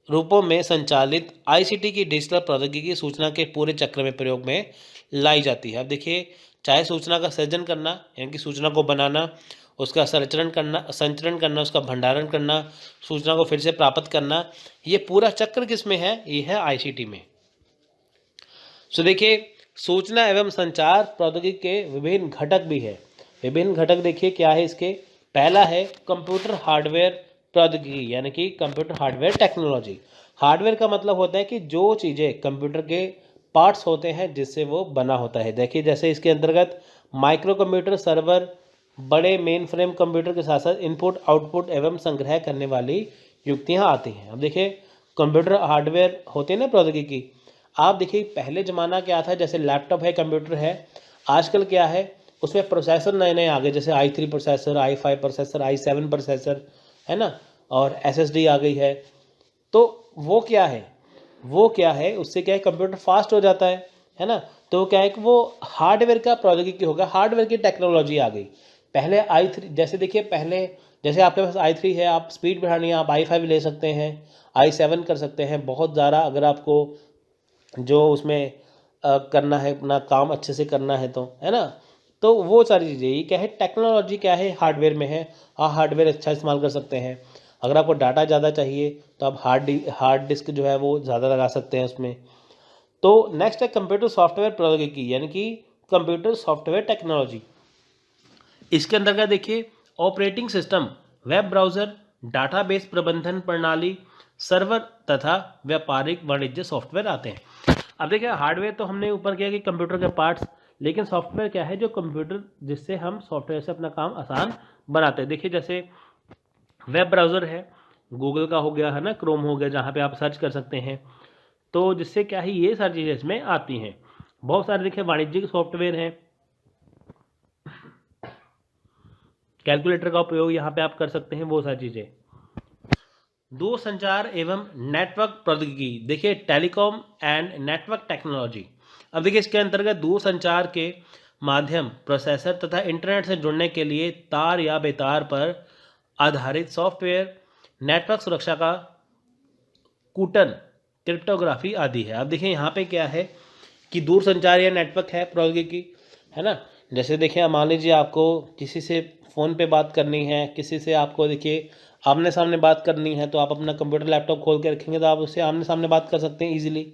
रूपों में संचालित आईसीटी की डिजिटल प्रौद्योगिकी सूचना के पूरे चक्र में प्रयोग में लाई जाती है। अब देखिए चाहे सूचना का सृजन करना यानी कि सूचना को बनाना, उसका संचरण करना, उसका भंडारण करना, सूचना को फिर से प्राप्त करना, ये पूरा चक्र किस में है, ये है आईसीटी में। सो देखिए सूचना एवं संचार प्रौद्योगिकी के विभिन्न घटक भी है। विभिन्न घटक देखिए क्या है इसके। पहला है कंप्यूटर हार्डवेयर प्रौद्योगिकी यानी कि कंप्यूटर हार्डवेयर टेक्नोलॉजी। हार्डवेयर का मतलब होता है कि जो चीज़ें कंप्यूटर के पार्ट्स होते हैं जिससे वो बना होता है। देखिए जैसे इसके अंतर्गत माइक्रो कंप्यूटर, सर्वर, बड़े मेन फ्रेम कंप्यूटर के साथ साथ इनपुट आउटपुट एवं संग्रह करने वाली युक्तियाँ आती हैं। अब देखिए कंप्यूटर हार्डवेयर होते हैं ना प्रौद्योगिकी। आप देखिए पहले ज़माना क्या था, जैसे लैपटॉप है, कंप्यूटर है, आजकल क्या है उसमें प्रोसेसर नए नए आ गए, जैसे i3 processor, i5 processor, i7 processor, है ना, और SSD आ गई है। तो वो क्या है उससे क्या है कंप्यूटर फास्ट हो जाता है ना। तो क्या है कि वो हार्डवेयर का प्रौद्योगिकी होगा, हार्डवेयर की टेक्नोलॉजी आ गई। पहले i3 जैसे देखिए जैसे आपके पास i3 है, आप स्पीड बढ़ानी है आप i5 ले सकते हैं, i7 कर सकते हैं। बहुत ज़्यादा अगर आपको जो उसमें करना है, अपना काम अच्छे से करना है तो, है ना। तो वो सारी चीज़ें, ये क्या है टेक्नोलॉजी क्या है हार्डवेयर में है। आप हार्डवेयर अच्छा इस्तेमाल कर सकते हैं। अगर आपको डाटा ज़्यादा चाहिए तो आप हार्ड डिस्क जो है वो ज़्यादा लगा सकते हैं उसमें। तो नेक्स्ट है कंप्यूटर सॉफ्टवेयर प्रौद्योगिकी यानी कि कंप्यूटर सॉफ्टवेयर टेक्नोलॉजी। इसके अंतर्गत देखिए operating system, web browser, database प्रबंधन प्रणाली, सर्वर तथा व्यापारिक वाणिज्य सॉफ्टवेयर आते हैं। अब देखिए हार्डवेयर तो हमने ऊपर किया कि कंप्यूटर के पार्ट्स, लेकिन सॉफ्टवेयर क्या है, जो कंप्यूटर जिससे हम सॉफ्टवेयर से अपना काम आसान बनाते हैं। देखिए जैसे वेब ब्राउज़र है, गूगल का हो गया, है ना, क्रोम हो गया, जहाँ पे आप सर्च कर सकते हैं। तो जिससे क्या है ये सारी चीज़ें इसमें आती हैं। बहुत सारे देखिए वाणिज्यिक सॉफ्टवेयर हैं, कैलकुलेटर का उपयोग यहाँ पे आप कर सकते हैं, वो सारी चीज़ें। दूरसंचार एवं नेटवर्क प्रौद्योगिकी, देखिए टेलीकॉम एंड नेटवर्क टेक्नोलॉजी। अब देखिए इसके अंतर्गत दूरसंचार के माध्यम, प्रोसेसर तथा इंटरनेट से जुड़ने के लिए तार या बेतार पर आधारित सॉफ्टवेयर, नेटवर्क सुरक्षा का कूटन, क्रिप्टोग्राफी आदि है। अब देखिए यहाँ पे क्या है कि दूरसंचार या नेटवर्क है प्रौद्योगिकी, है ना। जैसे देखिए मान लीजिए आपको किसी से फ़ोन पे बात करनी है, किसी से आपको देखिए आमने सामने बात करनी है तो आप अपना कंप्यूटर लैपटॉप खोल के रखेंगे तो आप उससे आमने सामने बात कर सकते हैं ईजिली,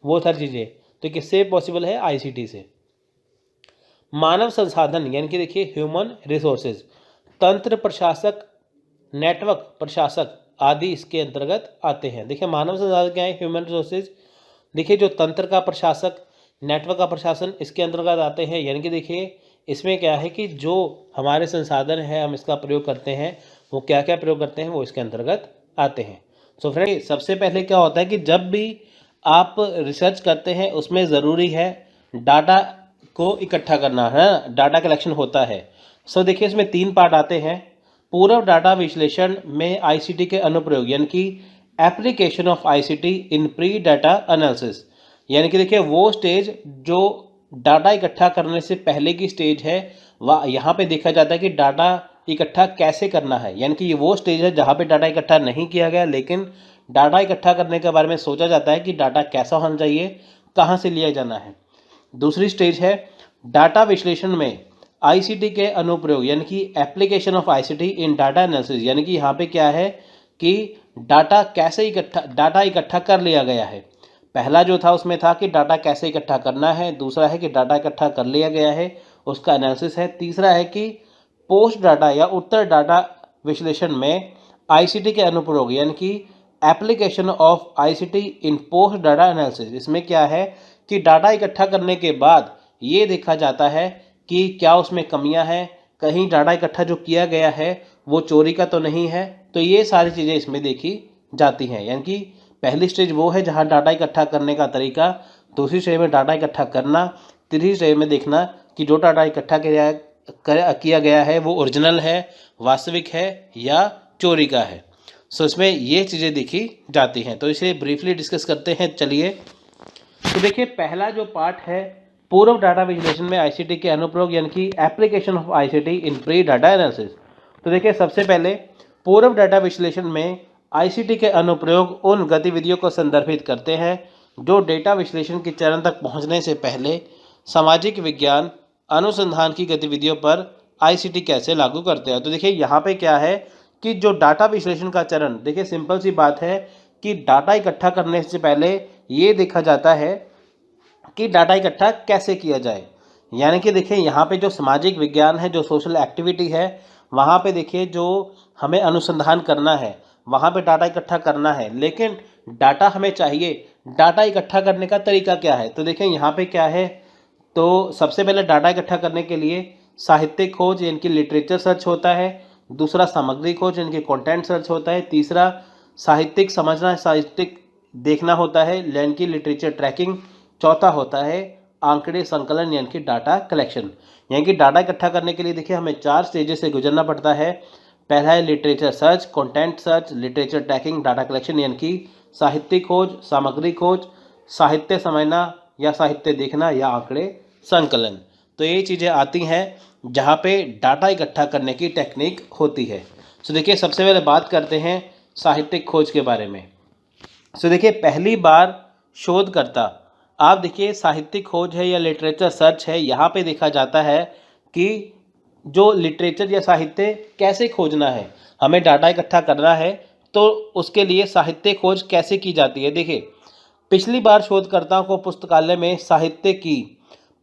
वो सारी चीज़ें तो किससे पॉसिबल है, आईसीटी से। मानव संसाधन यानी कि देखिए ह्यूमन रिसोर्सेज, तंत्र प्रशासक, नेटवर्क प्रशासक आदि इसके अंतर्गत आते हैं। देखिए मानव संसाधन क्या है, ह्यूमन रिसोर्सेज। देखिए जो तंत्र का प्रशासक, नेटवर्क का प्रशासन इसके अंतर्गत आते हैं, यानी कि देखिए इसमें क्या है कि जो हमारे संसाधन है हम इसका प्रयोग करते हैं, वो क्या क्या प्रयोग करते हैं वो इसके अंतर्गत आते हैं। सो फ्रेंड सबसे पहले क्या होता है कि जब भी आप रिसर्च करते हैं उसमें ज़रूरी है डाटा को इकट्ठा करना है, डाटा कलेक्शन होता है। सो देखिए इसमें 3 पार्ट आते हैं। पूर्व डाटा विश्लेषण में आईसीटी के अनुप्रयोग यानी कि application of ICT in pre data analysis, यानी कि देखिए वो स्टेज जो डाटा इकट्ठा करने से पहले की स्टेज है, वह यहाँ पे देखा जाता है कि डाटा इकट्ठा कैसे करना है, यानी कि ये वो स्टेज है जहाँ पे डाटा इकट्ठा नहीं किया गया, लेकिन डाटा इकट्ठा करने के बारे में सोचा जाता है कि डाटा कैसा होना चाहिए, कहाँ से लिया जाना है। दूसरी स्टेज है डाटा विश्लेषण में आईसीटी के अनुप्रयोग यानी कि application of ICT in data analysis, यानी कि यहाँ पे क्या है कि डाटा कैसे डाटा इकट्ठा कर लिया गया है। पहला जो था उसमें था कि डाटा कैसे इकट्ठा करना है, दूसरा है कि डाटा इकट्ठा कर लिया गया है उसका एनालिसिस है, तीसरा है कि पोस्ट डाटा या उत्तर डाटा विश्लेषण में आईसीटी के अनुप्रयोग यानी कि application of ICT in post data analysis. इसमें क्या है कि डाटा इकट्ठा करने के बाद ये देखा जाता है कि क्या उसमें कमियां हैं, कहीं डाटा इकट्ठा जो किया गया है वो चोरी का तो नहीं है, तो ये सारी चीज़ें इसमें देखी जाती हैं। यानी कि पहली स्टेज वो है जहाँ डाटा इकट्ठा करने का तरीका, दूसरी स्टेज में डाटा इकट्ठा करना, तीसरी स्टेज में देखना कि जो डाटा इकट्ठा किया गया है वो ओरिजिनल है, वास्तविक है या चोरी का है। सो इसमें ये चीज़ें देखी जाती हैं, तो इसे ब्रीफली डिस्कस करते हैं। चलिए तो देखिए पहला जो पार्ट है पूर्व डाटा विश्लेषण में आईसीटी के अनुप्रयोग यानी कि application of ICT in pre data analysis. तो देखिए सबसे पहले पूर्व डाटा विश्लेषण में आईसीटी के अनुप्रयोग उन गतिविधियों को संदर्भित करते हैं जो डेटा विश्लेषण के चरण तक पहुंचने से पहले सामाजिक विज्ञान अनुसंधान की गतिविधियों पर आईसीटी कैसे लागू करते हैं। तो देखिए यहाँ पे क्या है कि जो डाटा विश्लेषण का चरण, देखिए सिंपल सी बात है कि डाटा इकट्ठा करने से पहले ये देखा जाता है कि डाटा इकट्ठा कैसे किया जाए। यानी कि देखिए यहाँ पे जो सामाजिक विज्ञान है, जो सोशल एक्टिविटी है, वहाँ पे देखिए जो हमें अनुसंधान करना है वहाँ पे डाटा इकट्ठा करना है, लेकिन डाटा हमें चाहिए, डाटा इकट्ठा करने का तरीका क्या है। तो देखिए यहाँ पे क्या है, तो सबसे पहले डाटा इकट्ठा करने के लिए साहित्यिक खोज यानी कि लिटरेचर सर्च होता है, दूसरा सामग्री खोज यानी कि कंटेंट सर्च होता है, तीसरा साहित्यिक समझना, साहित्यिक देखना होता है यानी कि लिटरेचर ट्रैकिंग, चौथा होता है आंकड़े संकलन यानी कि डाटा कलेक्शन। यानी कि डाटा इकट्ठा करने के लिए देखिए हमें 4 स्टेजेस से गुजरना पड़ता है। पहला है literature search, content search, literature tracking, data collection यानी कि साहित्यिक खोज, सामग्री खोज, साहित्य समझना या साहित्य देखना या आंकड़े संकलन। तो ये चीज़ें आती हैं जहाँ पे डाटा इकट्ठा करने की टेक्निक होती है। सो देखिए सबसे पहले बात करते हैं साहित्यिक खोज के बारे में। सो देखिए पहली बार शोधकर्ता, आप देखिए साहित्यिक खोज है या लिटरेचर सर्च है, यहाँ पे देखा जाता है कि जो लिटरेचर या साहित्य कैसे खोजना है, हमें डाटा इकट्ठा करना है तो उसके लिए साहित्य खोज कैसे की जाती है। देखिए पिछली बार शोधकर्ताओं को पुस्तकालय में साहित्य की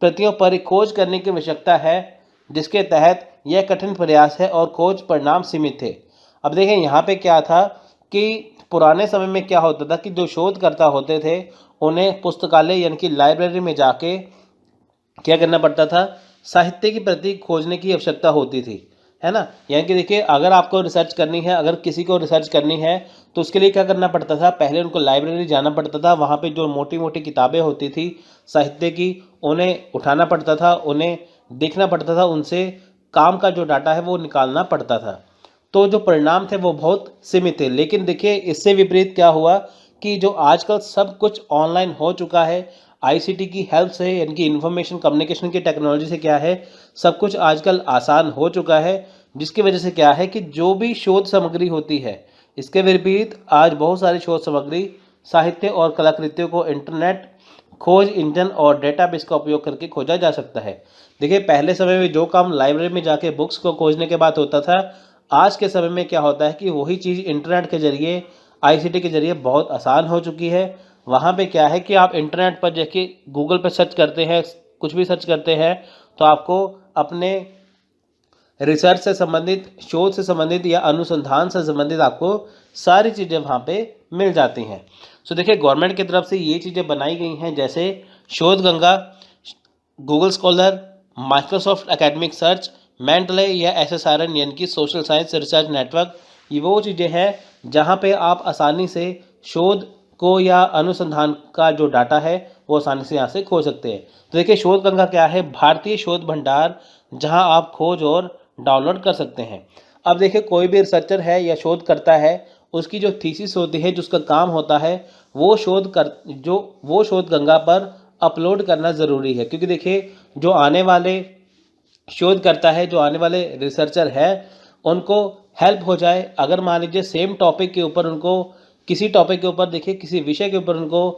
प्रतियों पर खोज करने की आवश्यकता है, जिसके तहत यह कठिन प्रयास है और खोज परिणाम सीमित थे। अब देखें यहाँ पे क्या था कि पुराने समय में क्या होता था कि जो शोधकर्ता होते थे उन्हें पुस्तकालय यानी कि लाइब्रेरी में जाके क्या करना पड़ता था, साहित्य की प्रति खोजने की आवश्यकता होती थी, है ना। यानी कि देखिए अगर आपको रिसर्च करनी है, अगर किसी को रिसर्च करनी है तो उसके लिए क्या करना पड़ता था, पहले उनको लाइब्रेरी जाना पड़ता था, वहाँ पे जो मोटी मोटी किताबें होती थी साहित्य की उन्हें उठाना पड़ता था, उन्हें देखना पड़ता था, उनसे काम का जो डाटा है वो निकालना पड़ता था। तो जो परिणाम थे वो बहुत सीमित थे। लेकिन देखिए इससे विपरीत क्या हुआ कि जो आजकल सब कुछ ऑनलाइन हो चुका है, आईसीटी की हेल्प से यानी कि इंफॉर्मेशन कम्युनिकेशन की टेक्नोलॉजी से क्या है, सब कुछ आजकल आसान हो चुका है, जिसकी वजह से क्या है कि जो भी शोध सामग्री होती है, इसके विपरीत आज बहुत सारी शोध सामग्री साहित्य और कलाकृतियों को इंटरनेट खोज इंजन और डेटाबेस का उपयोग करके खोजा जा सकता है। देखिए पहले समय में जो काम लाइब्रेरी में जाके बुक्स को खोजने के बाद होता था, आज के समय में क्या होता है कि वही चीज़ इंटरनेट के ज़रिए, आईसीटी के ज़रिए बहुत आसान हो चुकी है। वहाँ पे क्या है कि आप इंटरनेट पर जाके गूगल पे सर्च करते हैं, कुछ भी सर्च करते हैं, तो आपको अपने रिसर्च से संबंधित, शोध से संबंधित या अनुसंधान से संबंधित आपको सारी चीज़ें वहाँ पे मिल जाती हैं। सो देखिए, गवर्नमेंट की तरफ से ये चीज़ें बनाई गई हैं, जैसे शोध Ganga, Google scholar, Microsoft academic search, Mantle या एसएसआरएन यानी कि सोशल साइंस रिसर्च नेटवर्क। ये वो चीज़ें हैं जहाँ पे आप आसानी से शोध को या अनुसंधान का जो डाटा है वो आसानी से यहाँ से खोज सकते हैं। तो देखिए, शोध गंगा क्या है? भारतीय शोध भंडार, जहाँ आप खोज और डाउनलोड कर सकते हैं। अब देखिए, कोई भी रिसर्चर है या शोध करता है, उसकी जो थीसिस होती है, जो उसका काम होता है, वो शोध गंगा पर अपलोड करना ज़रूरी है। क्योंकि देखिए, जो आने वाले शोधकर्ता है, जो आने वाले रिसर्चर है, उनको हेल्प हो जाए। अगर मान लीजिए सेम टॉपिक के ऊपर उनको, किसी टॉपिक के ऊपर, देखिए किसी विषय के ऊपर उनको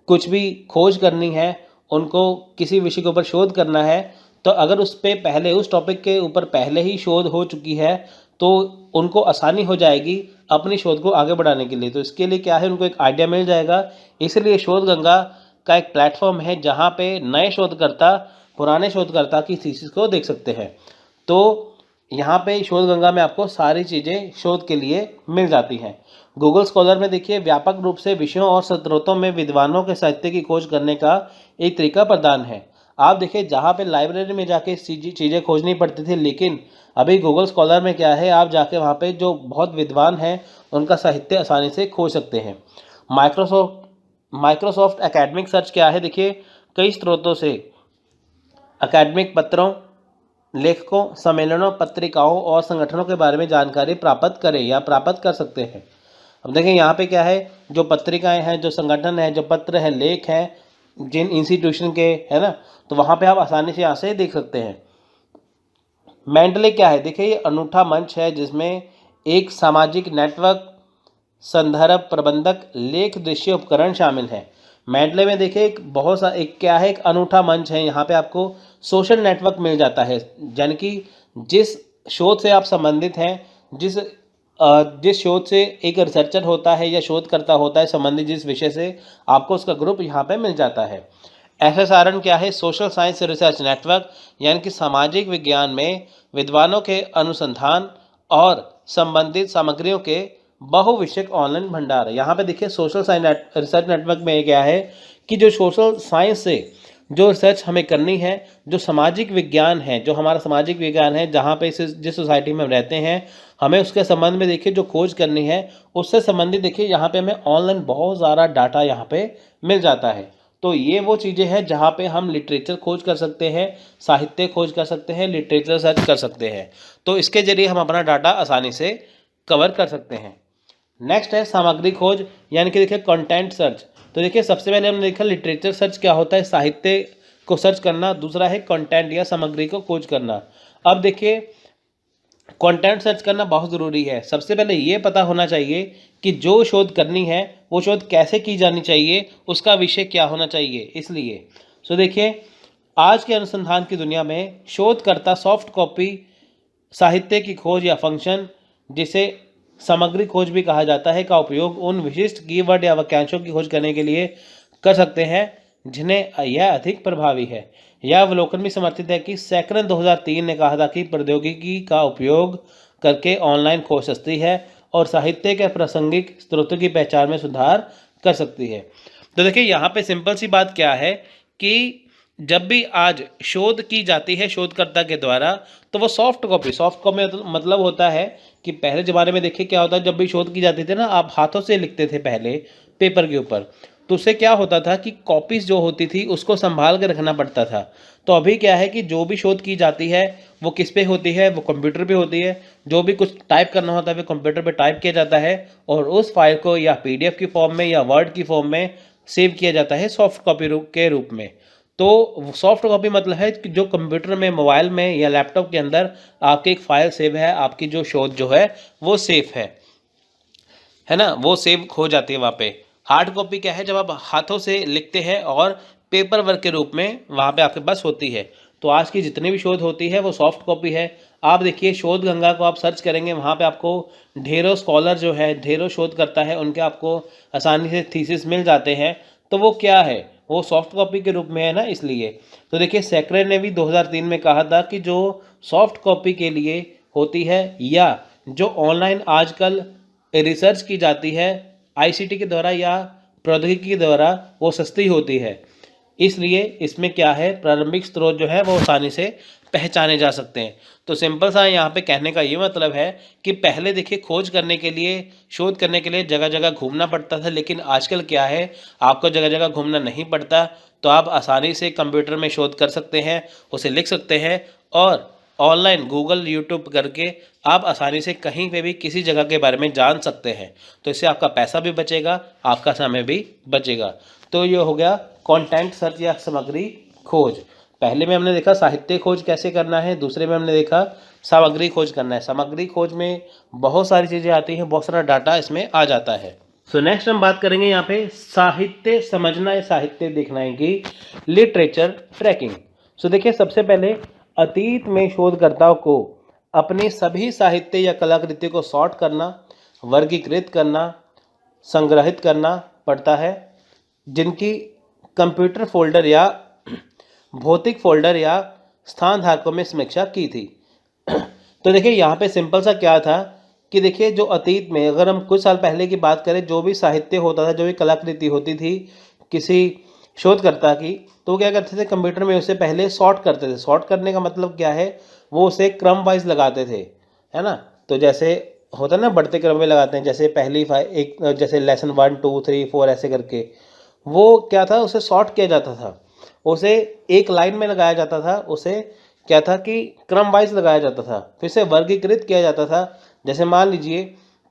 कुछ भी खोज करनी है, उनको किसी विषय के ऊपर शोध करना है, तो अगर उस पे पहले, उस टॉपिक के ऊपर पहले ही शोध हो चुकी है, तो उनको आसानी हो जाएगी अपनी शोध को आगे बढ़ाने के लिए। तो इसके लिए क्या है, उनको एक आइडिया मिल जाएगा। इसलिए शोध गंगा का एक प्लेटफॉर्म है जहाँ पे नए शोधकर्ता पुराने शोधकर्ता की थीसिस को देख सकते हैं। तो यहाँ पे शोध गंगा में आपको सारी चीज़ें शोध के लिए मिल जाती हैं। गूगल स्कॉलर में देखिए, व्यापक रूप से विषयों और स्रोतों में विद्वानों के साहित्य की खोज करने का एक तरीका प्रदान है। आप देखिए, जहाँ पे लाइब्रेरी में जाके चीज़ें खोजनी पड़ती थी, लेकिन अभी गूगल स्कॉलर में क्या है, आप जाके वहाँ पे जो बहुत विद्वान हैं उनका साहित्य आसानी से खोज सकते हैं। माइक्रोसॉफ्ट एकेडमिक सर्च क्या है? देखिए, कई स्रोतों से एकेडमिक पत्रों, लेखकों, सम्मेलनों, पत्रिकाओं और संगठनों के बारे में जानकारी प्राप्त करें या प्राप्त कर सकते हैं। अब देखें, यहाँ पे क्या है, जो पत्रिकाएं हैं, जो संगठन है, जो पत्र है, लेख हैं, जिन इंस्टीट्यूशन के, है ना, तो वहाँ पे आप आसानी से यहाँ से देख सकते हैं। मेंटले क्या है? देखिए, ये अनूठा मंच है जिसमें एक सामाजिक नेटवर्क, संदर्भ प्रबंधक, लेख, दृश्य उपकरण शामिल है। मेंटले में देखिए, एक क्या है, एक अनूठा मंच है। यहाँ पे आपको सोशल नेटवर्क मिल जाता है, यानी कि जिस शोध से आप संबंधित हैं, जिस शोध से एक रिसर्चर होता है या शोधकर्ता होता है संबंधित जिस विषय से, आपको उसका ग्रुप यहाँ पे मिल जाता है। एसएसआरएन क्या है? सोशल साइंस रिसर्च नेटवर्क, यानी कि सामाजिक विज्ञान में विद्वानों के अनुसंधान और संबंधित सामग्रियों के बहुविषयक ऑनलाइन भंडार है। यहाँ पे देखिए, सोशल साइंस रिसर्च नेटवर्क में क्या है कि जो सोशल साइंस से जो रिसर्च हमें करनी है, जो सामाजिक विज्ञान है, जो हमारा सामाजिक विज्ञान है, जहाँ पे जिस सोसाइटी में हम रहते हैं, हमें उसके संबंध में देखिए जो खोज करनी है, उससे संबंधित देखिए यहाँ पे हमें ऑनलाइन बहुत सारा डाटा यहाँ पे मिल जाता है। तो ये वो चीज़ें हैं जहाँ पे हम लिटरेचर खोज कर सकते हैं, साहित्य खोज कर सकते हैं, लिटरेचर सर्च कर सकते हैं। तो इसके जरिए हम अपना डाटा आसानी से कवर कर सकते हैं। नेक्स्ट है सामग्री खोज, यानी कि देखिए कंटेंट सर्च। तो देखिए, सबसे पहले हमने देखा लिटरेचर सर्च क्या होता है, साहित्य को सर्च करना। दूसरा है कंटेंट या सामग्री को खोज करना। अब देखिए, कंटेंट सर्च करना बहुत ज़रूरी है। सबसे पहले ये पता होना चाहिए कि जो शोध करनी है वो शोध कैसे की जानी चाहिए, उसका विषय क्या होना चाहिए। इसलिए देखिए, आज के अनुसंधान की दुनिया में शोधकर्ता सॉफ्ट कॉपी साहित्य की खोज या फंक्शन, जिसे सामग्री खोज भी कहा जाता है, का उपयोग उन विशिष्ट कीवर्ड या वाक्यांशों की खोज करने के लिए कर सकते हैं जिन्हें यह अधिक प्रभावी है। यह अवलोकन भी समर्थित है कि सैकरन 2003 ने कहा था कि प्रौद्योगिकी का उपयोग करके ऑनलाइन खोज सस्ती है और साहित्य के प्रासंगिक स्रोतों की पहचान में सुधार कर सकती है। तो देखिए, यहाँ पे सिंपल सी बात क्या है कि जब भी आज शोध की जाती है शोधकर्ता के द्वारा, तो वो सॉफ्ट कॉपी मतलब होता है कि पहले ज़माने में देखिए क्या होता है, जब भी शोध की जाती थी ना, आप हाथों से लिखते थे पहले पेपर के ऊपर, तो उससे क्या होता था कि कॉपीज़ जो होती थी उसको संभाल कर रखना पड़ता था। तो अभी क्या है कि जो भी शोध की जाती है वो किस पे होती है, वो कंप्यूटर पे होती है। जो भी कुछ टाइप करना होता है वो कंप्यूटर पे टाइप किया जाता है और उस फाइल को या पीडीएफ की फॉर्म में या वर्ड की फॉर्म में सेव किया जाता है सॉफ्ट कॉपी के रूप में। तो सॉफ्ट कॉपी मतलब है कि जो कंप्यूटर में, मोबाइल में या लैपटॉप के अंदर आपकी एक फ़ाइल सेव है, आपकी जो शोध जो है वो सेफ है ना, वो सेव हो जाती है वहाँ पे। हार्ड कॉपी क्या है, जब आप हाथों से लिखते हैं और पेपर वर्क के रूप में वहाँ पे आपके पास होती है। तो आज की जितनी भी शोध होती है वो सॉफ्ट कॉपी है। आप देखिए शोध गंगा को आप सर्च करेंगे, वहाँ पे आपको ढेरों स्कॉलर जो है, ढेरों शोध करता है, उनके आपको आसानी से थीसिस मिल जाते हैं। तो वो क्या है, वो सॉफ्ट कॉपी के रूप में है ना, इसलिए। तो देखिए सेक्रे ने भी 2003 में कहा था कि जो सॉफ्ट कॉपी के लिए होती है या जो ऑनलाइन आजकल रिसर्च की जाती है आईसीटी के द्वारा या प्रौद्योगिकी के द्वारा, वो सस्ती होती है। इसलिए इसमें क्या है, प्रारंभिक स्रोत जो है वो आसानी से पहचाने जा सकते हैं। तो सिंपल सा यहाँ पे कहने का ये मतलब है कि पहले देखिए खोज करने के लिए, शोध करने के लिए जगह जगह घूमना पड़ता था, लेकिन आजकल क्या है, आपको जगह जगह घूमना नहीं पड़ता। तो आप आसानी से कंप्यूटर में शोध कर सकते हैं, उसे लिख सकते हैं और ऑनलाइन गूगल यूट्यूब करके आप आसानी से कहीं पे भी किसी जगह के बारे में जान सकते हैं। तो इससे आपका पैसा भी बचेगा, आपका समय भी बचेगा। तो ये हो गया कंटेंट सर्च या सामग्री खोज। पहले में हमने देखा साहित्य खोज कैसे करना है, दूसरे में हमने देखा सामग्री खोज करना है। सामग्री खोज में बहुत सारी चीज़ें आती हैं, बहुत सारा डाटा इसमें आ जाता है। सो नेक्स्ट हम बात करेंगे यहाँ पे साहित्य समझना या साहित्य देखना है कि लिटरेचर ट्रैकिंग। सो देखिए सबसे पहले अतीत में शोधकर्ताओं को अपनी सभी साहित्य या कलाकृति को सॉर्ट करना, वर्गीकृत करना, संग्रहित करना पड़ता है, जिनकी कंप्यूटर फोल्डर या भौतिक फोल्डर या स्थान धारकों में समीक्षा की थी। तो देखिए यहाँ पे सिंपल सा क्या था कि देखिए जो अतीत में, अगर हम कुछ साल पहले की बात करें, जो भी साहित्य होता था, जो भी कलाकृति होती थी किसी शोधकर्ता की, तो क्या करते थे, कंप्यूटर में उसे पहले सॉर्ट करते थे। सॉर्ट करने का मतलब क्या है, वो उसे क्रम वाइज लगाते थे, है ना। तो जैसे होता है ना, बढ़ते क्रम में लगाते हैं, जैसे पहली एक जैसे लेसन 1 2 3 4 ऐसे करके, वो क्या था, उसे सॉर्ट किया जाता था, उसे एक लाइन में लगाया जाता था, उसे क्या था कि क्रम वाइज लगाया जाता था, फिर से वर्गीकृत किया जाता था। जैसे मान लीजिए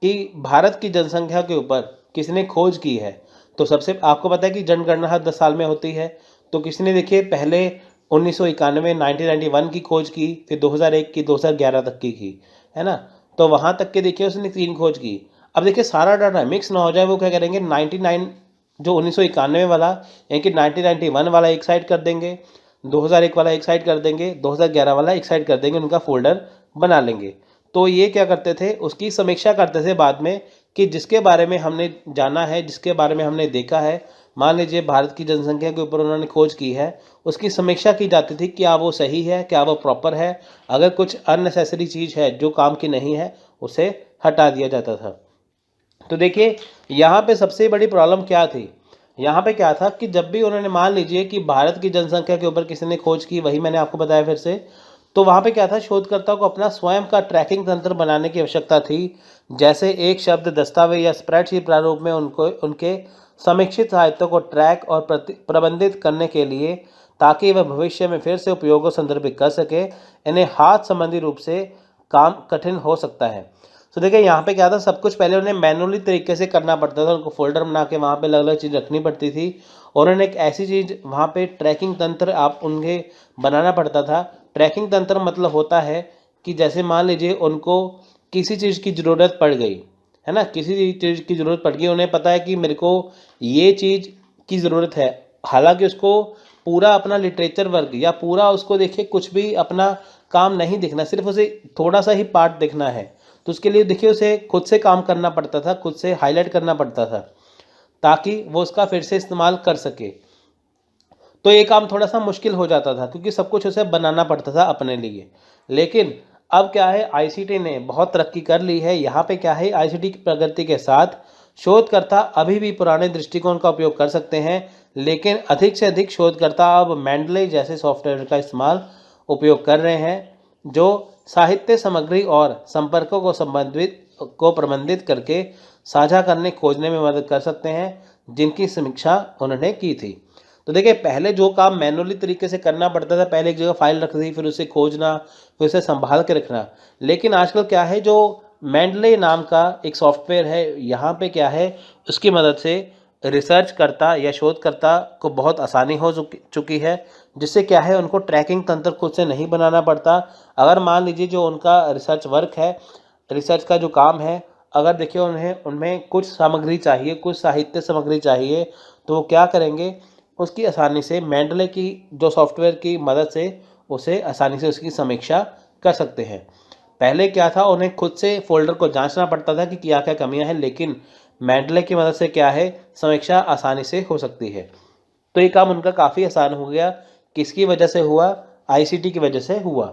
कि भारत की जनसंख्या के ऊपर किसने खोज की है, तो सबसे आपको पता है कि जनगणना हर 10 साल में होती है। तो किसने देखिए पहले 1991 1991 की खोज की, फिर 2001 की, 2011 तक की है ना। तो वहाँ तक के देखिए उसने 3 खोज की। अब देखिए सारा डाटा मिक्स ना हो जाए, वो क्या करेंगे, 99 जो 1991 वाला यानी कि 1991 वाला एक साइड कर देंगे, 2001 वाला एक साइड कर देंगे, 2011 वाला एक साइड कर देंगे, उनका फोल्डर बना लेंगे। तो ये क्या करते थे, उसकी समीक्षा करते थे बाद में कि जिसके बारे में हमने जाना है, जिसके बारे में हमने देखा है, मान लीजिए भारत की जनसंख्या के ऊपर उन्होंने खोज की है, उसकी समीक्षा की जाती थी, क्या वो सही है, क्या वो प्रॉपर है। अगर कुछ अननेसेसरी चीज़ है जो काम की नहीं है, उसे हटा दिया जाता था। तो देखिए यहाँ पे सबसे बड़ी प्रॉब्लम क्या थी, यहाँ पे क्या था कि जब भी उन्होंने मान लीजिए कि भारत की जनसंख्या के ऊपर किसी ने खोज की, वही मैंने आपको बताया फिर से, तो वहाँ पे क्या था, शोधकर्ता को अपना स्वयं का ट्रैकिंग तंत्र बनाने की आवश्यकता थी। जैसे एक शब्द दस्तावेज या स्प्रेडशीट प्रारूप में उनको उनके समीक्षित साहित्य को ट्रैक और प्रबंधित करने के लिए, ताकि वह भविष्य में फिर से उपयोग को संदर्भित कर सके। इन्हें हाथ संबंधी रूप से काम कठिन हो सकता है। तो देखिए यहाँ पे क्या था, सब कुछ पहले उन्हें मैनुअली तरीके से करना पड़ता था, उनको फोल्डर बना के वहाँ पे अलग अलग चीज़ रखनी पड़ती थी, और उन्हें एक ऐसी चीज़ वहाँ पे ट्रैकिंग तंत्र आप उन्हें बनाना पड़ता था। ट्रैकिंग तंत्र मतलब होता है कि जैसे मान लीजिए उनको किसी चीज़ की ज़रूरत पड़ गई, है ना, किसी चीज़ की ज़रूरत पड़ गई, उन्हें पता है कि मेरे को ये चीज़ की ज़रूरत है, हालांकि उसको पूरा अपना लिटरेचर वर्क या पूरा उसको देखिए कुछ भी अपना काम नहीं देखना, सिर्फ उसे थोड़ा सा ही पार्ट देखना है। तो उसके लिए देखिए उसे खुद से काम करना पड़ता था, खुद से हाईलाइट करना पड़ता था, ताकि वो उसका फिर से इस्तेमाल कर सके। तो ये काम थोड़ा सा मुश्किल हो जाता था, क्योंकि सब कुछ उसे बनाना पड़ता था अपने लिए। लेकिन अब क्या है, आईसीटी ने बहुत तरक्की कर ली है। यहाँ पे क्या है, आईसीटी की प्रगति के साथ शोधकर्ता अभी भी पुराने दृष्टिकोण का उपयोग कर सकते हैं, लेकिन अधिक से अधिक शोधकर्ता अब मेंडले जैसे सॉफ्टवेयर का इस्तेमाल उपयोग कर रहे हैं, जो साहित्य सामग्री और संपर्कों को प्रबंधित करके साझा करने खोजने में मदद कर सकते हैं, जिनकी समीक्षा उन्होंने की थी। तो देखिए पहले जो काम मैनुअली तरीके से करना पड़ता था, पहले एक जगह फाइल रख दी, फिर उसे खोजना, फिर उसे संभाल के रखना। लेकिन आजकल क्या है, जो मेंडले नाम का एक सॉफ्टवेयर है, यहाँ पे क्या है, उसकी मदद से रिसर्च करता या शोधकर्ता को बहुत आसानी हो चुकी है, जिससे क्या है, उनको ट्रैकिंग तंत्र खुद से नहीं बनाना पड़ता। अगर मान लीजिए जो उनका रिसर्च वर्क है, रिसर्च का जो काम है, अगर देखिए उनमें कुछ सामग्री चाहिए, कुछ साहित्य सामग्री चाहिए, तो वो क्या करेंगे, उसकी आसानी से मेंडले की जो सॉफ्टवेयर की मदद से उसे आसानी से उसकी समीक्षा कर सकते हैं। पहले क्या था, उन्हें खुद से फोल्डर को जांचना पड़ता था कि क्या क्या कमियां हैं, लेकिन मेंडले की मदद से क्या है, समीक्षा आसानी से हो सकती है। तो ये काम उनका काफ़ी आसान हो गया। किसकी वजह से हुआ? आईसीटी की वजह से हुआ।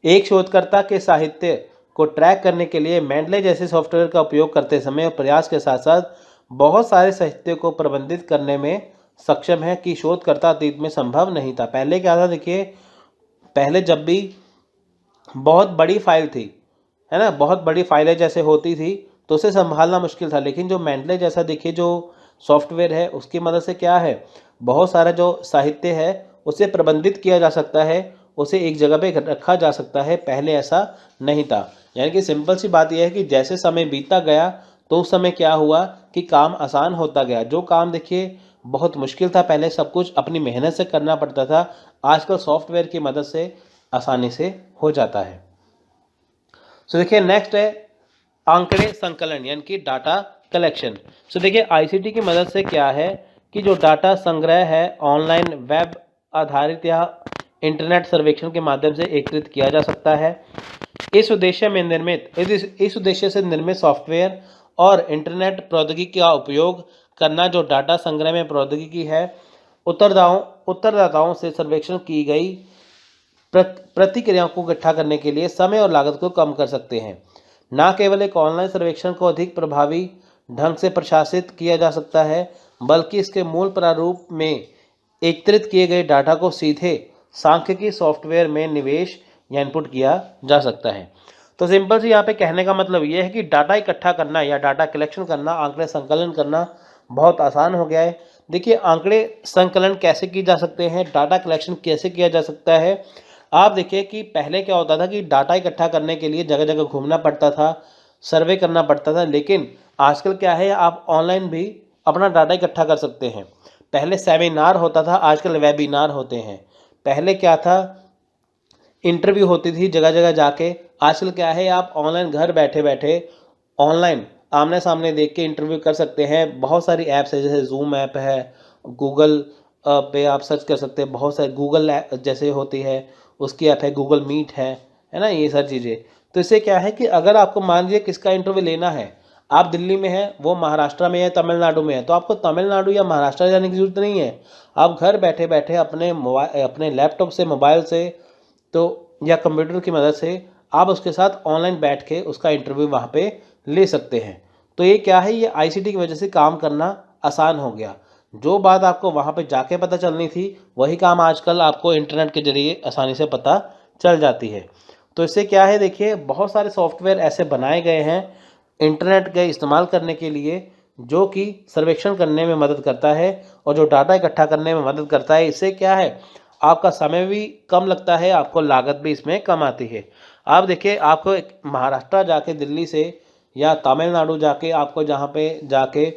एक शोधकर्ता के साहित्य को ट्रैक करने के लिए मेंडले जैसे सॉफ्टवेयर का उपयोग करते समय और प्रयास के साथ साथ बहुत सारे साहित्य को प्रबंधित करने में सक्षम है कि शोधकर्ता अतीत में संभव नहीं था। पहले क्या था, देखिए, पहले जब भी बहुत बड़ी फाइल थी, है ना, बहुत बड़ी फाइलें जैसे होती थी तो उसे संभालना मुश्किल था। लेकिन जो मेंडले जैसा देखिए जो सॉफ्टवेयर है, उसकी मदद से क्या है, बहुत सारा जो साहित्य है उसे प्रबंधित किया जा सकता है, उसे एक जगह पे रखा जा सकता है। पहले ऐसा नहीं था। यानी कि सिंपल सी बात यह है कि जैसे समय बीतता गया तो उस समय क्या हुआ कि काम आसान होता गया। जो काम देखिए बहुत मुश्किल था, पहले सब कुछ अपनी मेहनत से करना पड़ता था, आजकल सॉफ्टवेयर की मदद से आसानी से हो जाता है। सो देखिए नेक्स्ट है आंकड़े संकलन यानी कि डाटा कलेक्शन। सो देखिए आईसीटी की मदद से क्या है कि जो डाटा संग्रह है ऑनलाइन वेब आधारित या इंटरनेट सर्वेक्षण के माध्यम से एकत्रित किया जा सकता है। इस उद्देश्य से निर्मित सॉफ्टवेयर और इंटरनेट प्रौद्योगिकी का उपयोग करना जो डाटा संग्रह में प्रौद्योगिकी है, उत्तरदाताओं से सर्वेक्षण की गई प्रतिक्रियाओं को इकट्ठा करने के लिए समय और लागत को कम कर सकते हैं। न केवल एक ऑनलाइन सर्वेक्षण को अधिक प्रभावी ढंग से प्रशासित किया जा सकता है, बल्कि इसके मूल प्रारूप में एकत्रित किए गए डाटा को सीधे सांख्यिकी सॉफ्टवेयर में निवेश या इनपुट किया जा सकता है। तो सिंपल से यहाँ पे कहने का मतलब ये है कि डाटा इकट्ठा करना या डाटा कलेक्शन करना, आंकड़े संकलन करना बहुत आसान हो गया है। देखिए आंकड़े संकलन कैसे किए जा सकते हैं, डाटा कलेक्शन कैसे किया जा सकता है। आप देखिए कि पहले क्या होता था कि डाटा इकट्ठा करने के लिए जगह जगह घूमना पड़ता था, सर्वे करना पड़ता था, लेकिन आजकल क्या है, आप ऑनलाइन भी अपना डाटा इकट्ठा कर सकते हैं। पहले सेमिनार होता था, आजकल वेबिनार होते हैं। पहले क्या था, इंटरव्यू होती थी जगह जगह जाके, आजकल क्या है, आप ऑनलाइन घर बैठे बैठे ऑनलाइन आमने सामने देख के इंटरव्यू कर सकते हैं। बहुत सारी ऐप्स है, जैसे जूम ऐप है, गूगल पे आप सर्च कर सकते हैं, बहुत सारे गूगल जैसे होती है उसकी ऐप है, गूगल मीट है ना, ये सारी चीज़ें। तो इससे क्या है कि अगर आपको मान लीजिए किसका इंटरव्यू लेना है, आप दिल्ली में हैं, वो महाराष्ट्र में है, तमिलनाडु में है, तो आपको तमिलनाडु या महाराष्ट्र जाने की जरूरत नहीं है। आप घर बैठे बैठे अपने लैपटॉप से, मोबाइल से तो या कंप्यूटर की मदद से आप उसके साथ ऑनलाइन बैठ के उसका इंटरव्यू वहाँ पे ले सकते हैं। तो ये क्या है, ये आईसीटी की वजह से काम करना आसान हो गया। जो बात आपको वहाँ पे जाके पता चलनी थी, वही काम आजकल आपको इंटरनेट के जरिए आसानी से पता चल जाती है। तो इससे क्या है, देखिए बहुत सारे सॉफ्टवेयर ऐसे बनाए गए हैं इंटरनेट का इस्तेमाल करने के लिए, जो कि सर्वेक्षण करने में मदद करता है और जो डाटा इकट्ठा करने में मदद करता है। इससे क्या है, आपका समय भी कम लगता है, आपको लागत भी इसमें कम आती है। आप देखिए, आपको महाराष्ट्र जाके, दिल्ली से या तमिलनाडु जाके, आपको जहाँ पे जाके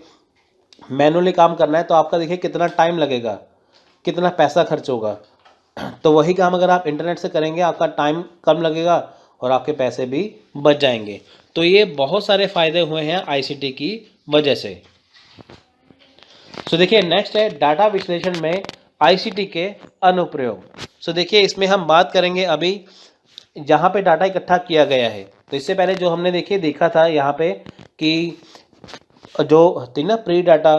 मैनुअली काम करना है, तो आपका देखिए कितना टाइम लगेगा, कितना पैसा खर्च होगा। तो वही काम अगर आप इंटरनेट से करेंगे, आपका टाइम कम लगेगा और आपके पैसे भी बच जाएंगे। तो ये बहुत सारे फ़ायदे हुए हैं आईसीटी की वजह से। सो देखिए नेक्स्ट है डाटा विश्लेषण में आईसीटी के अनुप्रयोग। सो देखिए इसमें हम बात करेंगे अभी जहाँ पे डाटा इकट्ठा किया गया है। तो इससे पहले जो हमने देखा था यहाँ पे कि जो थी ना प्री डाटा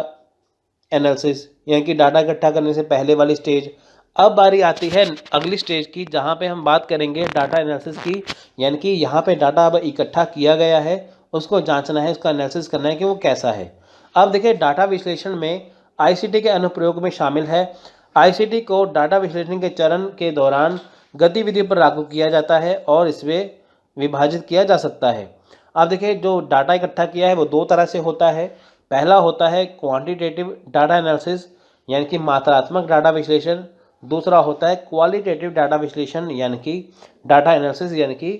एनालिसिस, यानी कि डाटा इकट्ठा करने से पहले वाली स्टेज। अब बारी आती है अगली स्टेज की, जहाँ पे हम बात करेंगे डाटा एनालिसिस की। यानी कि यहाँ पे डाटा अब इकट्ठा किया गया है, उसको जांचना है, उसका एनालिसिस करना है कि वो कैसा है। अब देखिए डाटा विश्लेषण में आईसीटी के अनुप्रयोग में शामिल है। आईसीटी को डाटा विश्लेषण के चरण के दौरान गतिविधियों पर लागू किया जाता है और इसमें विभाजित किया जा सकता है। अब देखिए जो डाटा इकट्ठा किया है वो दो तरह से होता है। पहला होता है क्वांटिटेटिव डाटा एनालिसिस, यानी कि मात्रात्मक डाटा विश्लेषण। दूसरा होता है क्वालिटेटिव डाटा विश्लेषण, यानी कि डाटा एनालिसिस, यानी कि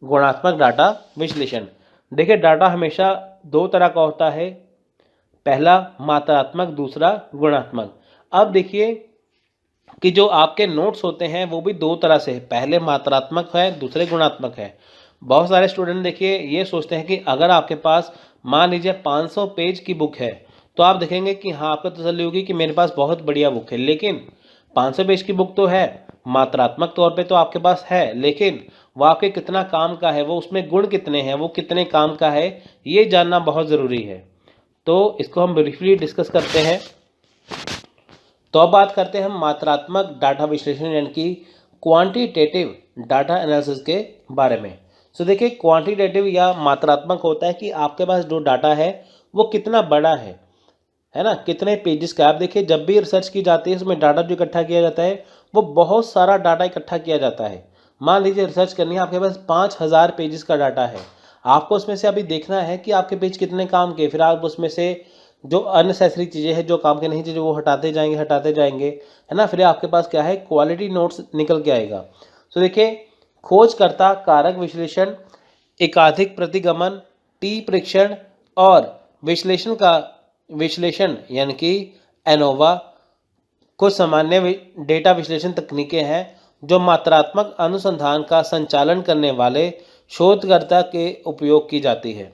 गुणात्मक डाटा विश्लेषण। देखिए डाटा हमेशा दो तरह का होता है, पहला मात्रात्मक, दूसरा गुणात्मक। अब देखिए कि जो आपके नोट्स होते हैं वो भी दो तरह से, पहले मात्रात्मक है, दूसरे गुणात्मक है। बहुत सारे स्टूडेंट देखिए ये सोचते हैं कि अगर आपके पास मान लीजिए 500 पेज की बुक है, तो आप देखेंगे कि हाँ, आपको तसल्ली होगी कि मेरे पास बहुत बढ़िया बुक है। लेकिन 500 पेज की बुक तो है, मात्रात्मक तौर पे तो आपके पास है, लेकिन वो आपके कितना काम का है, वो उसमें गुण कितने हैं, वो कितने काम का है, ये जानना बहुत ज़रूरी है। तो इसको हम ब्रीफली डिस्कस करते हैं। तो अब बात करते हैं हम मात्रात्मक डाटा विश्लेषण यानी कि क्वांटिटेटिव डाटा एनालिसिस के बारे में। सो देखिए, क्वांटिटेटिव या मात्रात्मक होता है कि आपके पास जो डाटा है वो कितना बड़ा है ना, कितने पेजेस का। आप देखिए, जब भी रिसर्च की जाती है उसमें डाटा जो इकट्ठा किया जाता है वो बहुत सारा डाटा इकट्ठा किया जाता है। मान लीजिए रिसर्च करनी है, आपके पास 5000 पेजेस का डाटा है। आपको उसमें से अभी देखना है कि आपके पेज कितने काम के, फिर आप उसमें से जो अननेसेसरी चीज़ें हैं, जो काम की नहीं चीज़ें, वो हटाते जाएंगे, है ना। फिर आपके पास क्या है, क्वालिटी नोट्स निकल के आएगा। तो देखिए, खोजकर्ता कारक विश्लेषण, एकाधिक प्रतिगमन, टी परीक्षण और विश्लेषण यानी कि एनोवा कुछ सामान्य डेटा विश्लेषण तकनीकें हैं जो मात्रात्मक अनुसंधान का संचालन करने वाले शोधकर्ता के उपयोग की जाती है।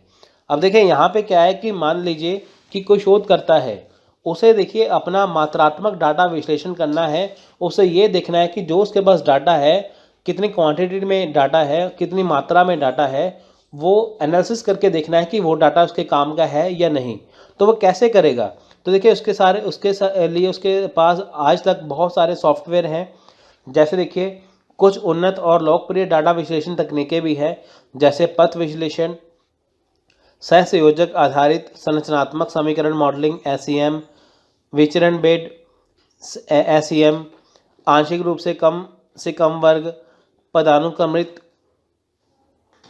अब देखिए, यहाँ पे क्या है कि मान लीजिए कि कोई शोधकर्ता है, उसे देखिए अपना मात्रात्मक डाटा विश्लेषण करना है। उसे ये देखना है कि जो उसके पास डाटा है, कितनी क्वांटिटी में डाटा है, कितनी मात्रा में डाटा है, वो एनालिसिस करके देखना है कि वो डाटा उसके काम का है या नहीं। तो वो कैसे करेगा? तो देखिए, लिए उसके पास आज तक बहुत सारे सॉफ्टवेयर हैं। जैसे देखिए, कुछ उन्नत और लोकप्रिय डाटा विश्लेषण तकनीकें भी हैं, जैसे पथ विश्लेषण, सहसंयोजक आधारित संरचनात्मक समीकरण मॉडलिंग SEM, विचरण बेड SEM, आंशिक रूप से कम वर्ग,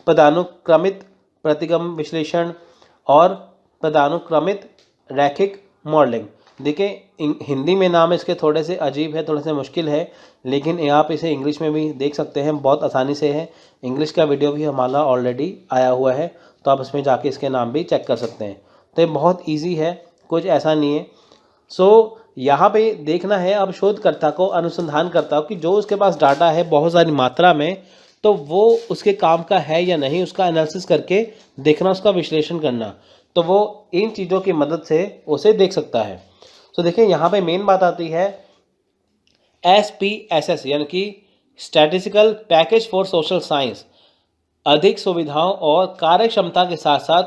पदानुक्रमित प्रतिगम विश्लेषण और पदानुक्रमित रैखिक मॉडलिंग। देखिए, हिंदी में नाम इसके थोड़े से अजीब है, थोड़े से मुश्किल है, लेकिन आप इसे इंग्लिश में भी देख सकते हैं, बहुत आसानी से है। इंग्लिश का वीडियो भी हमारा ऑलरेडी आया हुआ है, तो आप इसमें जाके इसके नाम भी चेक कर सकते हैं। तो ये बहुत ईजी है, कुछ ऐसा नहीं है। सो यहाँ पे देखना है अब शोधकर्ता को, अनुसंधानकर्ता को, कि जो उसके पास डाटा है बहुत सारी मात्रा में, तो वो उसके काम का है या नहीं, उसका एनालिसिस करके देखना, उसका विश्लेषण करना। तो वो इन चीज़ों की मदद से उसे देख सकता है। तो देखिए, यहाँ पे मेन बात आती है SPSS यानी कि statistical package for social science, अधिक सुविधाओं और कार्य क्षमता के साथ साथ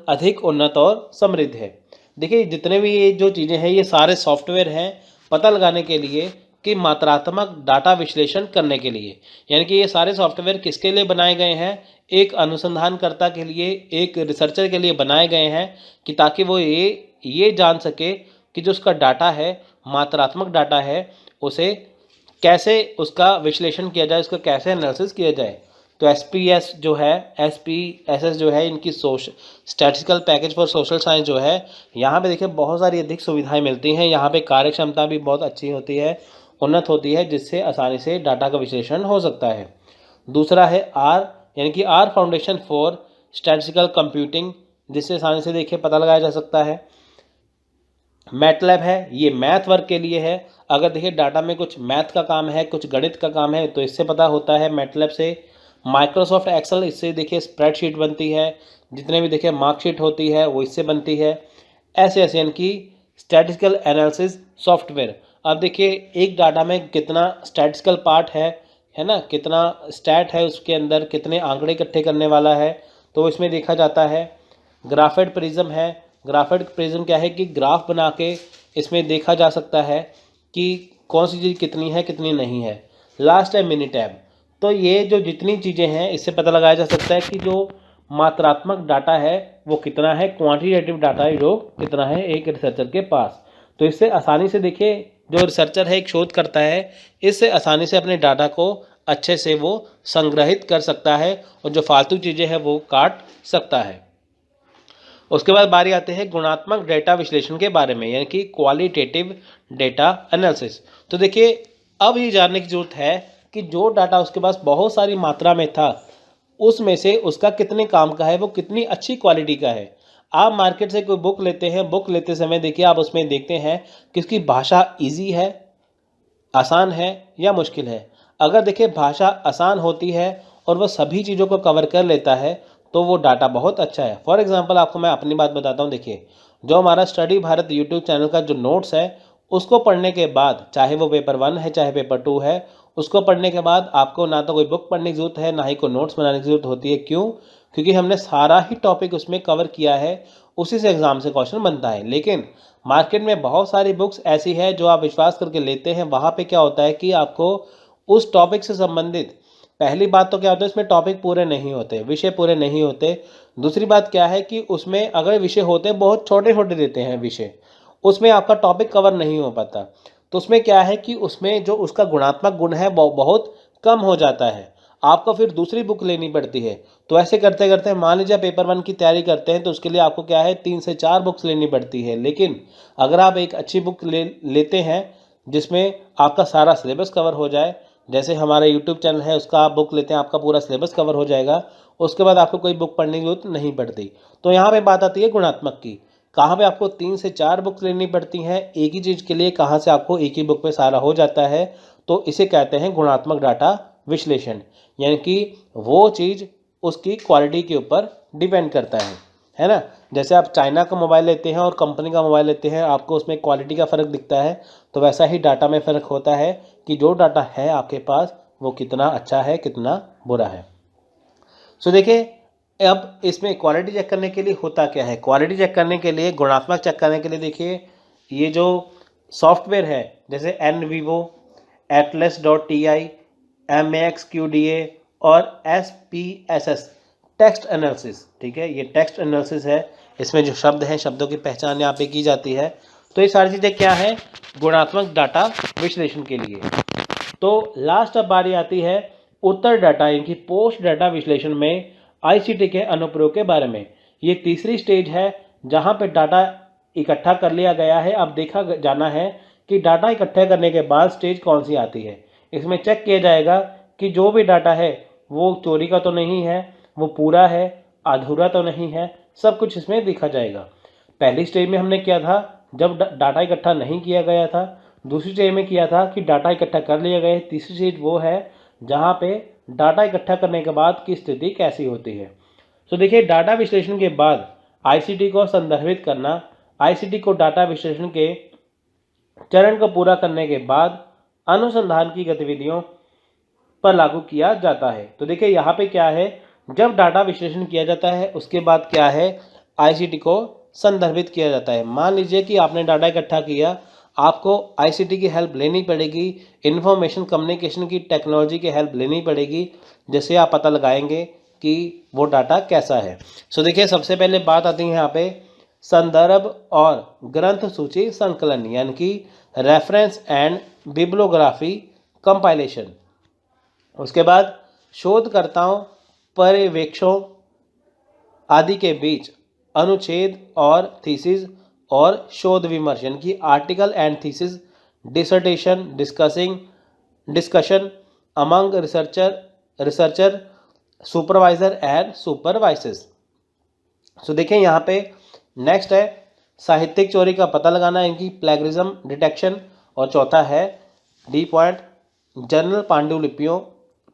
अधिक उन्नत और समृद्ध है। देखिए, जितने भी ये जो चीज़ें हैं, ये सारे सॉफ्टवेयर हैं पता लगाने के लिए कि मात्रात्मक डाटा विश्लेषण करने के लिए। यानी कि ये सारे सॉफ्टवेयर किसके लिए बनाए गए हैं? एक अनुसंधानकर्ता के लिए, एक रिसर्चर के लिए बनाए गए हैं, कि ताकि वो ये जान सके कि जो उसका डाटा है, मात्रात्मक डाटा है, उसे कैसे उसका विश्लेषण किया जाए, उसका कैसे एनालिसिस किया जाए। तो SPSS जो है, इनकी statistical package for social science जो है, यहाँ पे देखिए बहुत सारी अधिक सुविधाएं मिलती हैं। यहाँ पे कार्य क्षमता भी बहुत अच्छी होती है, उन्नत होती है, जिससे आसानी से डाटा का विश्लेषण हो सकता है। दूसरा है R यानी कि R foundation for statistical computing, जिससे आसानी से देखिए पता लगाया जा सकता है। मैटलैब है, ये मैथ वर्क के लिए है। अगर देखिए डाटा में कुछ मैथ का काम है, कुछ गणित का काम है, तो इससे पता होता है मैटलैब से। माइक्रोसॉफ्ट एक्सेल, इससे देखिए स्प्रेडशीट बनती है, जितने भी देखिए मार्कशीट होती है वो इससे बनती है। SS यानी कि स्टैटिस्टिकल एनालिसिस सॉफ्टवेयर। अब देखिए, एक डाटा में कितना स्टैटिस्टिकल पार्ट है ना, कितना स्टैट है उसके अंदर, कितने आंकड़े इकट्ठे करने वाला है, तो इसमें देखा जाता है। ग्राफाइट प्रिज्म है। ग्राफाइट प्रिज्म क्या है कि ग्राफ बना के इसमें देखा जा सकता है कि कौन सी चीज़ कितनी है, कितनी नहीं है। लास्ट है मिनीटैब। तो ये जो जितनी चीज़ें हैं, इससे पता लगाया जा सकता है कि जो मात्रात्मक डाटा है वो कितना है, क्वांटिटेटिव डाटा है जो कितना है एक रिसर्चर के पास। तो इससे आसानी से देखिए, जो रिसर्चर है, एक शोध करता है, इससे आसानी से अपने डाटा को अच्छे से वो संग्रहित कर सकता है और जो फालतू चीज़ें हैं वो काट सकता है। उसके बाद बारी आते हैं गुणात्मक डेटा विश्लेषण के बारे में, यानी कि क्वालिटेटिव डेटा एनालिसिस। तो देखिए, अब ये जानने की जरूरत है कि जो डाटा उसके पास बहुत सारी मात्रा में था, उसमें से उसका कितने काम का है, वो कितनी अच्छी क्वालिटी का है। आप मार्केट से कोई बुक लेते हैं, बुक लेते समय देखिए आप उसमें देखते हैं कि उसकी भाषा ईजी है, आसान है या मुश्किल है। अगर देखिए भाषा आसान होती है और वह सभी चीज़ों को कवर कर लेता है, तो वो डाटा बहुत अच्छा है। फॉर एग्जांपल आपको मैं अपनी बात बताता हूँ। देखिए, जो हमारा स्टडी भारत यूट्यूब चैनल का जो नोट्स है, उसको पढ़ने के बाद, चाहे वो पेपर 1 है चाहे पेपर 2 है, उसको पढ़ने के बाद आपको ना तो कोई बुक पढ़ने की ज़रूरत है, ना ही कोई नोट्स बनाने की ज़रूरत होती है। क्यों? क्योंकि हमने सारा ही टॉपिक उसमें कवर किया है, उसी से एग्ज़ाम से क्वेश्चन बनता है। लेकिन मार्केट में बहुत सारी बुक्स ऐसी है जो आप विश्वास करके लेते हैं, वहाँ पे क्या होता है कि आपको उस टॉपिक से संबंधित, पहली बात तो क्या होता है, इसमें टॉपिक पूरे नहीं होते, विषय पूरे नहीं होते। दूसरी बात क्या है कि उसमें अगर विषय होते हैं, बहुत छोटे-छोटे देते हैं विषय, उसमें आपका टॉपिक कवर नहीं हो पाता। तो उसमें क्या है कि उसमें जो उसका गुणात्मक गुण है वो बहुत कम हो जाता है। आपको फिर दूसरी बुक लेनी पड़ती है। तो ऐसे करते-करते मान लीजिए पेपर 1 की तैयारी करते हैं, तो उसके लिए आपको क्या है 3 से 4 बुक्स लेनी पड़ती है। लेकिन अगर आप एक अच्छी बुक लेते हैं जिसमें आपका सारा सिलेबस कवर हो जाए, जैसे हमारा यूट्यूब चैनल है उसका आप बुक लेते हैं, आपका पूरा सिलेबस कवर हो जाएगा, उसके बाद आपको कोई बुक पढ़ने की ज़रूरत नहीं पड़ती। तो यहाँ पे बात आती है गुणात्मक की, कहाँ पे आपको 3 से 4 बुक्स लेनी पड़ती हैं एक ही चीज़ के लिए, कहाँ से आपको एक ही बुक पे सारा हो जाता है। तो इसे कहते हैं गुणात्मक डाटा विश्लेषण, यानी कि वो चीज़ उसकी क्वालिटी के ऊपर डिपेंड करता है ना। जैसे आप चाइना का मोबाइल लेते हैं और कंपनी का मोबाइल लेते हैं, आपको उसमें क्वालिटी का फ़र्क दिखता है, तो वैसा ही डाटा में फ़र्क होता है कि जो डाटा है आपके पास वो कितना अच्छा है, कितना बुरा है। सो देखिए, अब इसमें क्वालिटी चेक करने के लिए होता क्या है, क्वालिटी चेक करने के लिए, गुणात्मक चेक करने के लिए देखिए, ये जो सॉफ्टवेयर है जैसे NVivo, atlas.ti, MAXQDA और SPSS टेक्स्ट एनालिसिस, ठीक है, ये टेक्स्ट एनालिसिस है। इसमें जो शब्द हैं, शब्दों की पहचान यहाँ पे की जाती है। तो ये सारी चीज़ें क्या है, गुणात्मक डाटा विश्लेषण के लिए। तो लास्ट अब बारी आती है उत्तर डाटा, यानी कि पोस्ट डाटा विश्लेषण में ICT के अनुप्रयोग के बारे में। ये तीसरी स्टेज है जहाँ पे डाटा इकट्ठा कर लिया गया है। अब देखा जाना है कि डाटा इकट्ठा करने के बाद स्टेज कौन सी आती है। इसमें चेक किया जाएगा कि जो भी डाटा है वो चोरी का तो नहीं है, वो पूरा है, अधूरा तो नहीं है, सब कुछ इसमें देखा जाएगा। पहली स्टेज में हमने किया था जब डाटा इकट्ठा नहीं किया गया था, दूसरी स्टेज में किया था कि डाटा इकट्ठा कर लिया गया है, तीसरी स्टेज वो है जहाँ पे डाटा इकट्ठा करने के बाद की स्थिति कैसी होती है। तो देखिए, डाटा विश्लेषण के बाद ICT को संदर्भित करना, ICT को डाटा विश्लेषण के चरण को पूरा करने के बाद अनुसंधान की गतिविधियों पर लागू किया जाता है। तो देखिए यहाँ पे क्या है, जब डाटा विश्लेषण किया जाता है उसके बाद क्या है, ICT को संदर्भित किया जाता है। मान लीजिए कि आपने डाटा इकट्ठा किया, आपको ICT की हेल्प लेनी पड़ेगी, इंफॉर्मेशन कम्युनिकेशन की टेक्नोलॉजी की हेल्प लेनी पड़ेगी, जैसे आप पता लगाएंगे कि वो डाटा कैसा है। सो देखिए, सबसे पहले बात आती है यहाँ पे संदर्भ और ग्रंथ सूची संकलन, यानी कि रेफरेंस एंड बिब्लियोग्राफी कंपाइलेशन। उसके बाद शोधकर्ताओं, पर्यवेक्षकों आदि के बीच अनुच्छेद और थीसिस और शोध विमर्श, यानी कि article and thesis, dissertation, discussion among researcher, supervisor and supervisors. So देखिए यहाँ पे नेक्स्ट है साहित्यिक चोरी का पता लगाना, यानी प्लेगरिज्म डिटेक्शन। और चौथा है डी पॉइंट जर्नल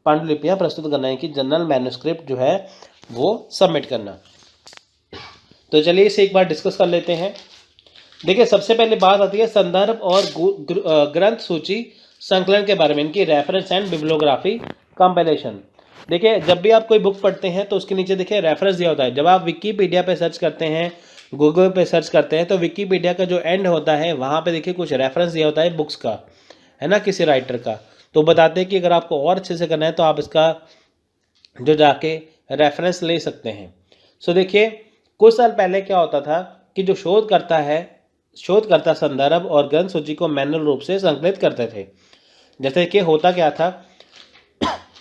पांडुलिपियाँ प्रस्तुत करना, यानी कि जर्नल मैन्युस्क्रिप्ट जो है वो सबमिट करना। तो चलिए इसे एक बार डिस्कस कर लेते हैं। देखिए, सबसे पहले बात आती है संदर्भ और ग्रंथ सूची संकलन के बारे में, इनकी रेफरेंस एंड बिब्लियोग्राफी कंपाइलेशन। देखिए, जब भी आप कोई बुक पढ़ते हैं तो उसके नीचे देखिए रेफरेंस दिया होता है। जब आप विकीपीडिया पे सर्च करते हैं, गूगल पे सर्च करते हैं, तो विकीपीडिया का जो एंड होता है वहाँ पे देखिए कुछ रेफरेंस दिया होता है बुक्स का, है ना, किसी राइटर का। तो बताते हैं कि अगर आपको और अच्छे से करना है तो आप इसका जो जाके रेफरेंस ले सकते हैं। सो देखिए, कुछ साल पहले क्या होता था कि जो शोधकर्ता संदर्भ और ग्रंथ सूची को मैनुअल रूप से संकलित करते थे। जैसे कि होता क्या था,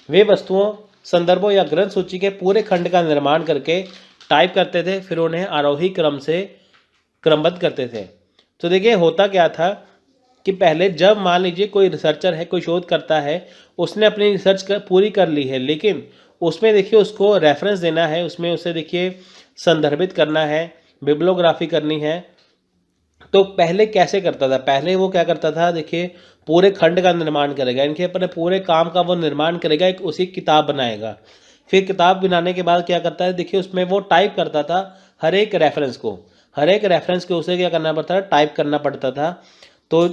वे वस्तुओं, संदर्भों या ग्रंथ सूची के पूरे खंड का निर्माण करके टाइप करते थे, फिर उन्हें आरोही क्रम से क्रमबद्ध करते थे। तो देखिए, होता क्या था कि पहले जब मान लीजिए कोई रिसर्चर है, कोई शोध करता है, उसने अपनी रिसर्च पूरी कर ली है, लेकिन उसमें देखिए उसको रेफरेंस देना है, उसमें उसे देखिए संदर्भित करना है, बिब्लियोग्राफी करनी है। तो पहले कैसे करता था, पहले वो क्या करता था, देखिए पूरे खंड का निर्माण करेगा, इनके अपने पूरे काम का वो निर्माण करेगा, एक उसी किताब बनाएगा। फिर किताब बनाने के बाद क्या करता है, देखिए उसमें वो टाइप करता था हर एक रेफरेंस को, उसे क्या करना पड़ता था, टाइप करना पड़ता था। तो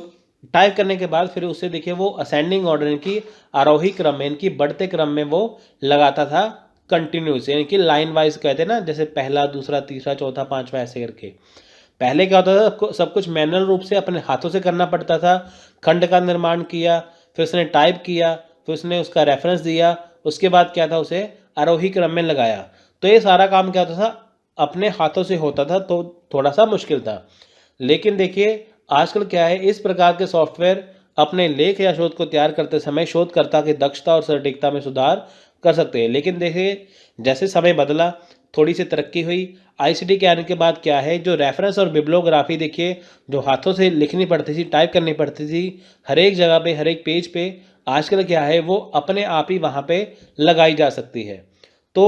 टाइप करने के बाद फिर उससे देखिए वो असेंडिंग ऑर्डर, इनकी आरोही क्रम में, इनकी बढ़ते क्रम में वो लगाता था कंटिन्यूस, यानी कि लाइन वाइज कहते हैं ना, जैसे पहला, दूसरा, तीसरा, चौथा, पांचवा, ऐसे करके। पहले क्या होता था, सब कुछ मैनुअल रूप से अपने हाथों से करना पड़ता था। खंड का निर्माण किया, फिर उसने टाइप किया, फिर उसने उसका रेफरेंस दिया, उसके बाद क्या था, उसे आरोही क्रम में लगाया। तो ये सारा काम क्या होता था, अपने हाथों से होता था, तो थोड़ा सा मुश्किल था। लेकिन देखिए आजकल क्या है, इस प्रकार के सॉफ्टवेयर अपने लेख या शोध को तैयार करते समय शोधकर्ता की दक्षता और सटीकता में सुधार कर सकते हैं। लेकिन देखिए जैसे समय बदला, थोड़ी सी तरक्की हुई, आईसीटी के आने के बाद क्या है, जो रेफरेंस और बिब्लियोग्राफी देखिए जो हाथों से लिखनी पड़ती थी, टाइप करनी पड़ती थी हर एक जगह पे, हर एक पेज पे, आजकल क्या है वो अपने आप ही वहाँ पे लगाई जा सकती है। तो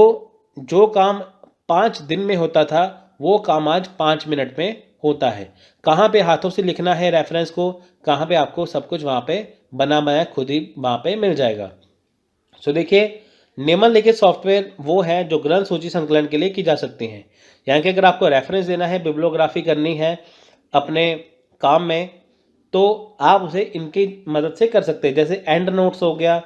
जो काम 5 दिन में होता था, वो काम आज 5 मिनट में होता है। कहाँ पे हाथों से लिखना है रेफरेंस को, कहाँ पे आपको सब कुछ वहाँ पे बना बनाया खुद ही वहाँ पे मिल जाएगा। सो देखिए निम्नलिखित सॉफ्टवेयर वो है जो ग्रंथ सूची संकलन के लिए की जा सकती हैं। यानी कि अगर आपको रेफरेंस देना है, बिब्लियोग्राफी करनी है अपने काम में, तो आप उसे इनकी मदद से कर सकते हैं। जैसे एंड नोट्स हो गया,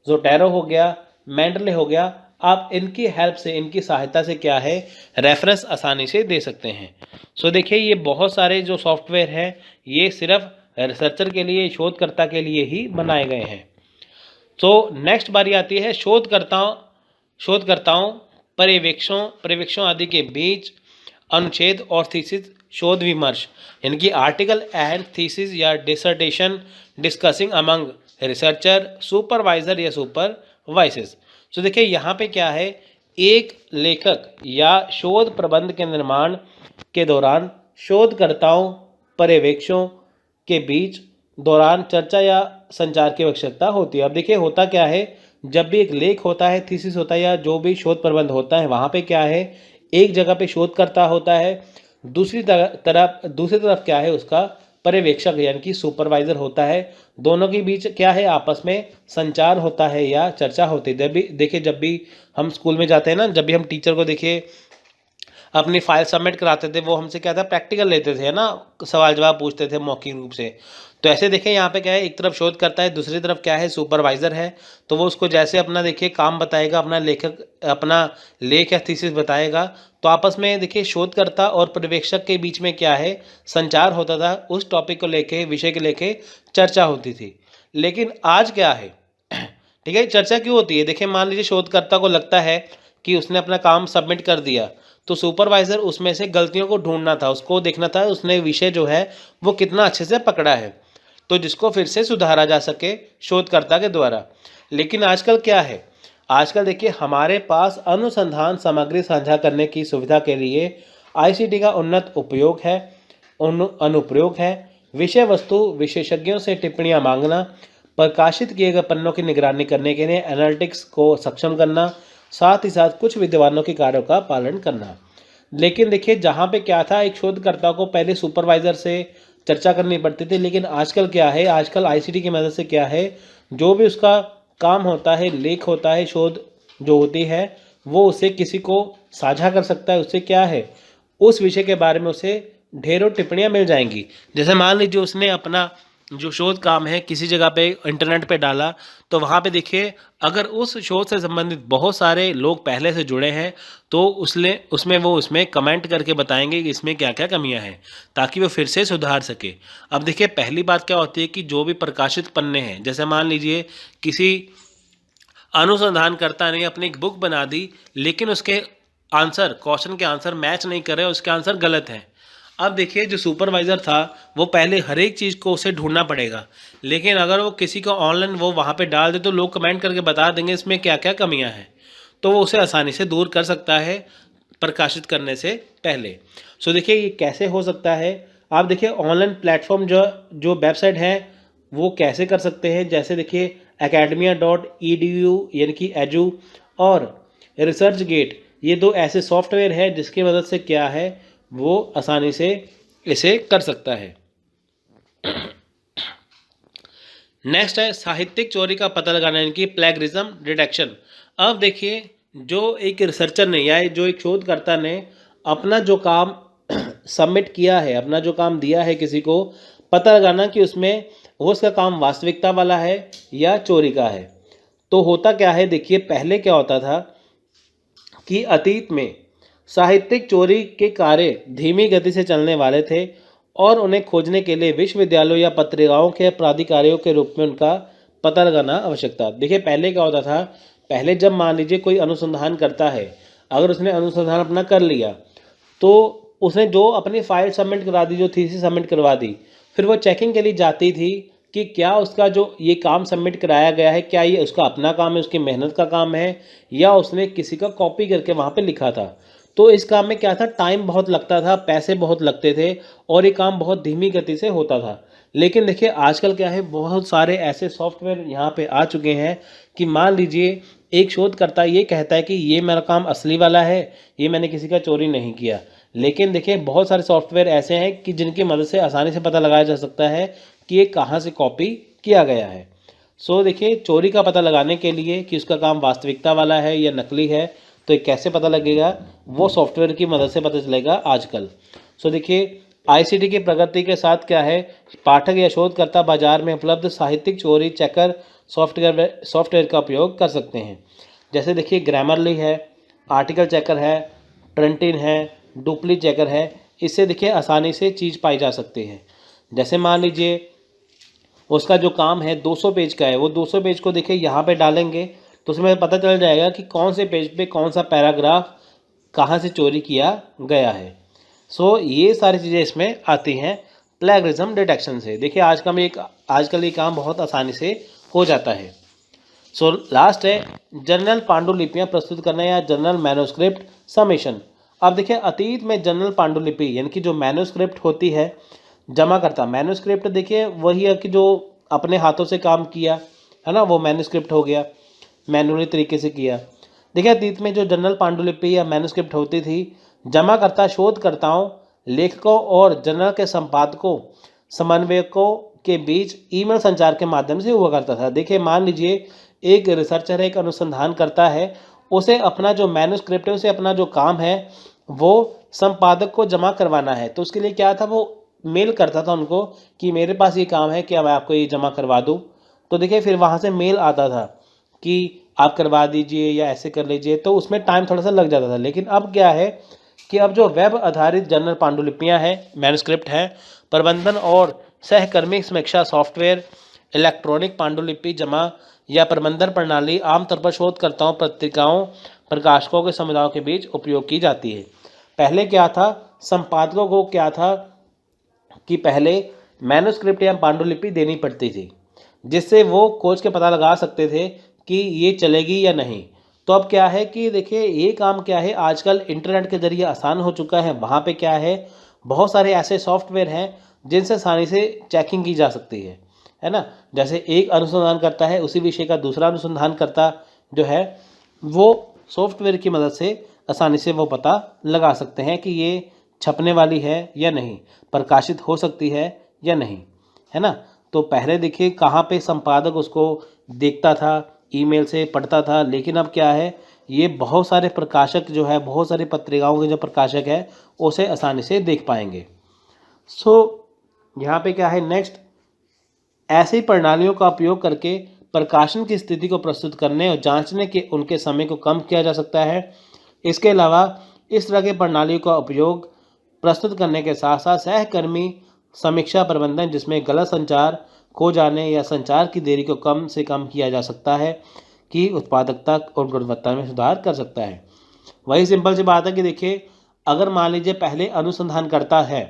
जोटेरो हो गया, मेंडले हो गया, आप इनकी हेल्प से, इनकी सहायता से क्या है, रेफरेंस आसानी से दे सकते हैं। सो देखिए ये बहुत सारे जो सॉफ्टवेयर हैं, ये सिर्फ रिसर्चर के लिए, शोधकर्ता के लिए ही बनाए गए हैं। तो नेक्स्ट बारी आती है शोधकर्ताओं पर्यवेक्षों आदि के बीच अनुच्छेद और थीसिस शोध विमर्श, इनकी आर्टिकल एंड थीसिस या dissertation discussing among researcher, supervisor या सुपरवाइसेस। तो देखिए यहाँ पे क्या है, एक लेखक या शोध प्रबंध के निर्माण के दौरान शोधकर्ताओं पर्यवेक्षकों के बीच दौरान चर्चा या संचार की आवश्यकता होती है। अब देखिए होता क्या है, जब भी एक लेख होता है, थीसिस होता है, या जो भी शोध प्रबंध होता है, वहाँ पे क्या है, एक जगह पे शोधकर्ता होता है, दूसरी तरफ क्या है, उसका पर्यवेक्षक यानी कि सुपरवाइजर होता है। दोनों के बीच क्या है, आपस में संचार होता है या चर्चा होती है। जब भी हम स्कूल में जाते हैं ना, जब भी हम टीचर को देखिए अपनी फाइल सबमिट कराते थे, वो हमसे क्या था, प्रैक्टिकल लेते थे, है ना, सवाल जवाब पूछते थे मौखिक रूप से। तो ऐसे देखें यहाँ पे क्या है, एक तरफ शोध करता है, दूसरी तरफ क्या है, सुपरवाइजर है। तो वो उसको जैसे अपना देखिए काम बताएगा, अपना लेख या थीसिस बताएगा, तो आपस में देखिए शोधकर्ता और पर्यवेक्षक के बीच में क्या है, संचार होता था, उस टॉपिक को लेके, विषय को लेके चर्चा होती थी। लेकिन आज क्या है, ठीक है, चर्चा क्यों होती है, देखिए मान लीजिए शोधकर्ता को लगता है कि उसने अपना काम सबमिट कर दिया, तो सुपरवाइजर उसमें से गलतियों को ढूंढना था, उसको देखना था उसने विषय जो है वो कितना अच्छे से पकड़ा है, तो जिसको फिर से सुधारा जा सके शोधकर्ता के द्वारा। लेकिन आजकल क्या है, आजकल देखिए हमारे पास अनुसंधान सामग्री साझा करने की सुविधा के लिए आईसीटी का उन्नत उपयोग है, अनुप्रयोग है। विषय वस्तु विशेषज्ञों से टिप्पणियां मांगना, प्रकाशित किए गए पन्नों की निगरानी करने के लिए एनालिटिक्स को सक्षम करना, साथ ही साथ कुछ विद्वानों के कार्यों का पालन करना। लेकिन देखिए जहाँ पे क्या था, एक शोधकर्ता को पहले सुपरवाइजर से चर्चा करनी पड़ती थी, लेकिन आजकल क्या है, आजकल आईसीटी की मदद से क्या है, जो भी उसका काम होता है, लेख होता है, शोध जो होती है, वो उसे किसी को साझा कर सकता है। उससे क्या है, उस विषय के बारे में उसे ढेरों टिप्पणियां मिल जाएंगी। जैसे मान लीजिए उसने अपना जो शोध काम है किसी जगह पे इंटरनेट पे डाला, तो वहाँ पे देखिए अगर उस शोध से संबंधित बहुत सारे लोग पहले से जुड़े हैं, तो उसमें कमेंट करके बताएंगे कि इसमें क्या क्या कमियां हैं, ताकि वो फिर से सुधार सके। अब देखिए पहली बात क्या होती है कि जो भी प्रकाशित पन्ने हैं, जैसे मान लीजिए किसी अनुसंधानकर्ता ने अपनी एक बुक बना दी, लेकिन उसके क्वेश्चन के आंसर मैच नहीं कर रहे, उसके आंसर गलत हैं। अब देखिए जो सुपरवाइज़र था वो पहले हर एक चीज़ को उसे ढूंढना पड़ेगा, लेकिन अगर वो किसी को ऑनलाइन वो वहाँ पे डाल दे, तो लोग कमेंट करके बता देंगे इसमें क्या क्या कमियां हैं, तो वो उसे आसानी से दूर कर सकता है प्रकाशित करने से पहले। सो देखिए ये कैसे हो सकता है, आप देखिए ऑनलाइन प्लेटफॉर्म जो वेबसाइट है वो कैसे कर सकते हैं। जैसे देखिए academia.edu यानी कि एजू और रिसर्च गेट, ये दो ऐसे सॉफ्टवेयर है जिसकी मदद से क्या है, वो आसानी से इसे कर सकता है। नेक्स्ट है साहित्यिक चोरी का पता लगाना, यानी कि प्लेगरिज्म डिटेक्शन। अब देखिए जो एक रिसर्चर ने या जो एक शोधकर्ता ने अपना जो काम सबमिट किया है, अपना जो काम दिया है किसी को, पता लगाना कि उसमें वो उसका काम वास्तविकता वाला है या चोरी का है। तो होता क्या है, देखिए पहले क्या होता था कि अतीत में साहित्यिक चोरी के कार्य धीमी गति से चलने वाले थे और उन्हें खोजने के लिए विश्वविद्यालयों या पत्रिकाओं के प्राधिकारियों के रूप में उनका पता लगाना आवश्यक था। देखिए पहले क्या होता था, पहले जब मान लीजिए कोई अनुसंधान करता है, अगर उसने अनुसंधान अपना कर लिया तो उसने जो अपनी फाइल सबमिट करा दी, जो थीसिस सबमिट करवा दी, फिर वो चेकिंग के लिए जाती थी कि क्या उसका जो ये काम सबमिट कराया गया है, क्या ये उसका अपना काम है, उसकी मेहनत का काम है, या उसने किसी का कॉपी करके वहाँ पे लिखा था। तो इस काम में क्या था, टाइम बहुत लगता था, पैसे बहुत लगते थे और ये काम बहुत धीमी गति से होता था। लेकिन देखिए आजकल क्या है, बहुत सारे ऐसे सॉफ्टवेयर यहाँ पे आ चुके हैं कि मान लीजिए एक शोधकर्ता ये कहता है कि ये मेरा काम असली वाला है, ये मैंने किसी का चोरी नहीं किया। लेकिन देखिए बहुत सारे सॉफ्टवेयर ऐसे हैं कि जिनकी मदद से आसानी से पता लगाया जा सकता है कि ये कहाँ से कॉपी किया गया है। सो देखिए चोरी का पता लगाने के लिए कि उसका काम वास्तविकता वाला है या नकली है, तो ये कैसे पता लगेगा, वो सॉफ्टवेयर की मदद से पता चलेगा आजकल। सो देखिए आईसीटी की प्रगति के साथ क्या है, पाठक या शोधकर्ता बाजार में उपलब्ध साहित्यिक चोरी चेकर सॉफ्टवेयर का उपयोग कर सकते हैं। जैसे देखिए ग्रामरली है, आर्टिकल चेकर है, ट्रेंटिन है, डुप्ली चेकर है। इससे देखिए आसानी से चीज़ पाई जा सकती है। जैसे मान लीजिए उसका जो काम है 200 पेज का है, वो 200 पेज को देखिए यहाँ पे डालेंगे तो उसमें पता चल जाएगा कि कौन से पेज पे कौन सा पैराग्राफ कहाँ से चोरी किया गया है। सो ये सारी चीज़ें इसमें आती हैं प्लेगरिज्म डिटेक्शन से। देखिए आजकल ये काम बहुत आसानी से हो जाता है। सो लास्ट है जर्नल पांडुलिपियाँ प्रस्तुत करना या जर्नल मैन्युस्क्रिप्ट समेशन। अब देखिए अतीत में जर्नल पांडुलिपि यानी कि जो मैन्युस्क्रिप्ट होती है जमा करता, मैन्युस्क्रिप्ट देखिए वही है कि जो अपने हाथों से काम किया है ना, वो मैन्युस्क्रिप्ट हो गया, मैनुअली तरीके से किया। देखिए अतीत में जो जर्नल पांडुलिपि या मैन्युस्क्रिप्ट होती थी, जमा करता शोधकर्ताओं, लेखकों और जर्नल के संपादकों, समन्वयकों के बीच ईमेल संचार के माध्यम से हुआ करता था। देखिए मान लीजिए एक रिसर्चर है, एक अनुसंधान करता है, उसे अपना जो मैन्युस्क्रिप्ट है, उसे अपना जो काम है वो संपादक को जमा करवाना है। तो उसके लिए क्या था, वो मेल करता था उनको कि मेरे पास ये काम है, क्या मैं आपको ये जमा करवा दूँ। तो देखिए फिर वहाँ से मेल आता था कि आप करवा दीजिए या ऐसे कर लीजिए, तो उसमें टाइम थोड़ा सा लग जाता था। लेकिन अब क्या है कि अब जो वेब आधारित जर्नल पांडुलिपियाँ हैं, मैन्युस्क्रिप्ट हैं, प्रबंधन और सहकर्मी समीक्षा सॉफ्टवेयर, इलेक्ट्रॉनिक पांडुलिपि जमा या प्रबंधन प्रणाली आमतौर पर शोधकर्ताओं, पत्रिकाओं, प्रकाशकों के समुदायों के बीच उपयोग की जाती है। पहले क्या था, संपादकों को क्या था कि पहले मैन्युस्क्रिप्ट या पांडुलिपि देनी पड़ती थी, जिससे वो खोज के पता लगा सकते थे कि ये चलेगी या नहीं। तो अब क्या है कि देखिए ये काम क्या है, आजकल इंटरनेट के ज़रिए आसान हो चुका है। वहाँ पे क्या है, बहुत सारे ऐसे सॉफ्टवेयर हैं जिनसे आसानी से चेकिंग की जा सकती है ना। जैसे एक अनुसंधान करता है, उसी विषय का दूसरा अनुसंधान करता जो है, वो सॉफ्टवेयर की मदद से आसानी से वो पता लगा सकते हैं कि ये छपने वाली है या नहीं, प्रकाशित हो सकती है या नहीं, है ना। तो पहले देखिए कहाँ पे संपादक उसको देखता था, ईमेल से पढ़ता था, लेकिन अब क्या है, ये बहुत सारे प्रकाशक जो है, बहुत सारी पत्रिकाओं के जो प्रकाशक है, उसे आसानी से देख पाएंगे। सो यहाँ पे क्या है, नेक्स्ट ऐसी प्रणालियों का उपयोग करके प्रकाशन की स्थिति को प्रस्तुत करने और जांचने के उनके समय को कम किया जा सकता है। इसके अलावा इस तरह की प्रणालियों का उपयोग प्रस्तुत करने के साथ साथ सहकर्मी समीक्षा प्रबंधन, जिसमें गलत संचार, खो जाने या संचार की देरी को कम से कम किया जा सकता है, कि उत्पादकता और गुणवत्ता में सुधार कर सकता है। वही सिंपल सी बात है कि देखिए अगर मान लीजिए पहले अनुसंधान करता है,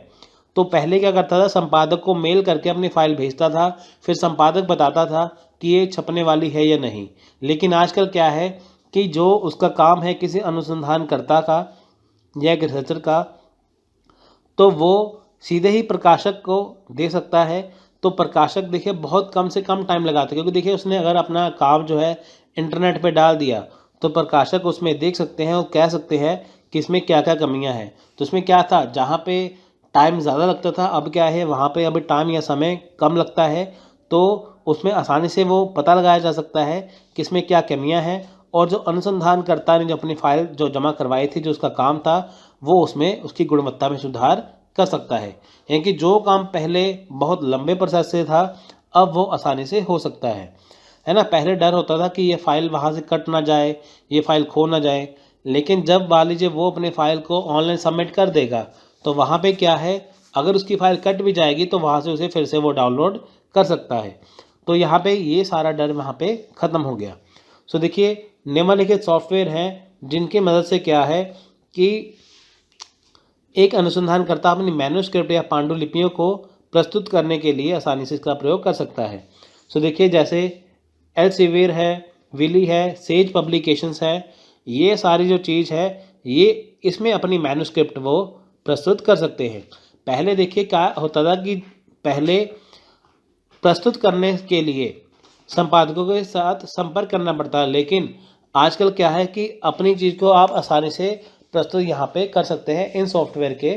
तो पहले क्या करता था, संपादक को मेल करके अपनी फाइल भेजता था, फिर संपादक बताता था कि ये छपने वाली है या नहीं। लेकिन आजकल क्या है कि जो उसका काम है किसी अनुसंधानकर्ता का या एक रिसर्चर का, तो वो सीधे ही प्रकाशक को दे सकता है। तो प्रकाशक देखिए बहुत कम से कम टाइम लगाते हैं, क्योंकि देखिए उसने अगर अपना काम जो है इंटरनेट पे डाल दिया, तो प्रकाशक उसमें देख सकते हैं और कह सकते हैं कि इसमें क्या क्या कमियां हैं। तो उसमें क्या था, जहाँ पे टाइम ज़्यादा लगता था, अब क्या है, वहाँ पे अभी टाइम या समय कम लगता है। तो उसमें आसानी से वो पता लगाया जा सकता है कि इसमें क्या कमियां हैं, और जो अनुसंधानकर्ता ने जो अपनी फाइल जो जमा करवाई थी, जो उसका काम था, वो उसमें उसकी गुणवत्ता में सुधार कर सकता है। यानी कि जो काम पहले बहुत लंबे प्रोसेस से था, अब वो आसानी से हो सकता है ना। पहले डर होता था कि ये फ़ाइल वहाँ से कट ना जाए, ये फ़ाइल खो ना जाए, लेकिन जब मान लीजिए वो अपनी फ़ाइल को ऑनलाइन सबमिट कर देगा, तो वहाँ पे क्या है, अगर उसकी फ़ाइल कट भी जाएगी तो वहाँ से उसे फिर से वो डाउनलोड कर सकता है। तो यहाँ पे ये सारा डर वहाँ पे ख़त्म हो गया। सो देखिए, निम्नलिखित सॉफ्टवेयर हैं जिनकी मदद से क्या है कि एक अनुसंधानकर्ता अपनी मैन्युस्क्रिप्ट या पांडुलिपियों को प्रस्तुत करने के लिए आसानी से इसका प्रयोग कर सकता है। सो देखिए, जैसे एल्सेवियर है, विली है, सेज पब्लिकेशंस है, ये सारी जो चीज़ है, ये इसमें अपनी मैन्युस्क्रिप्ट वो प्रस्तुत कर सकते हैं। पहले देखिए क्या होता था कि पहले प्रस्तुत करने के लिए संपादकों के साथ संपर्क करना पड़ता है, लेकिन आजकल क्या है कि अपनी चीज़ को आप आसानी से प्रस्तुत यहाँ पे कर सकते हैं इन सॉफ्टवेयर के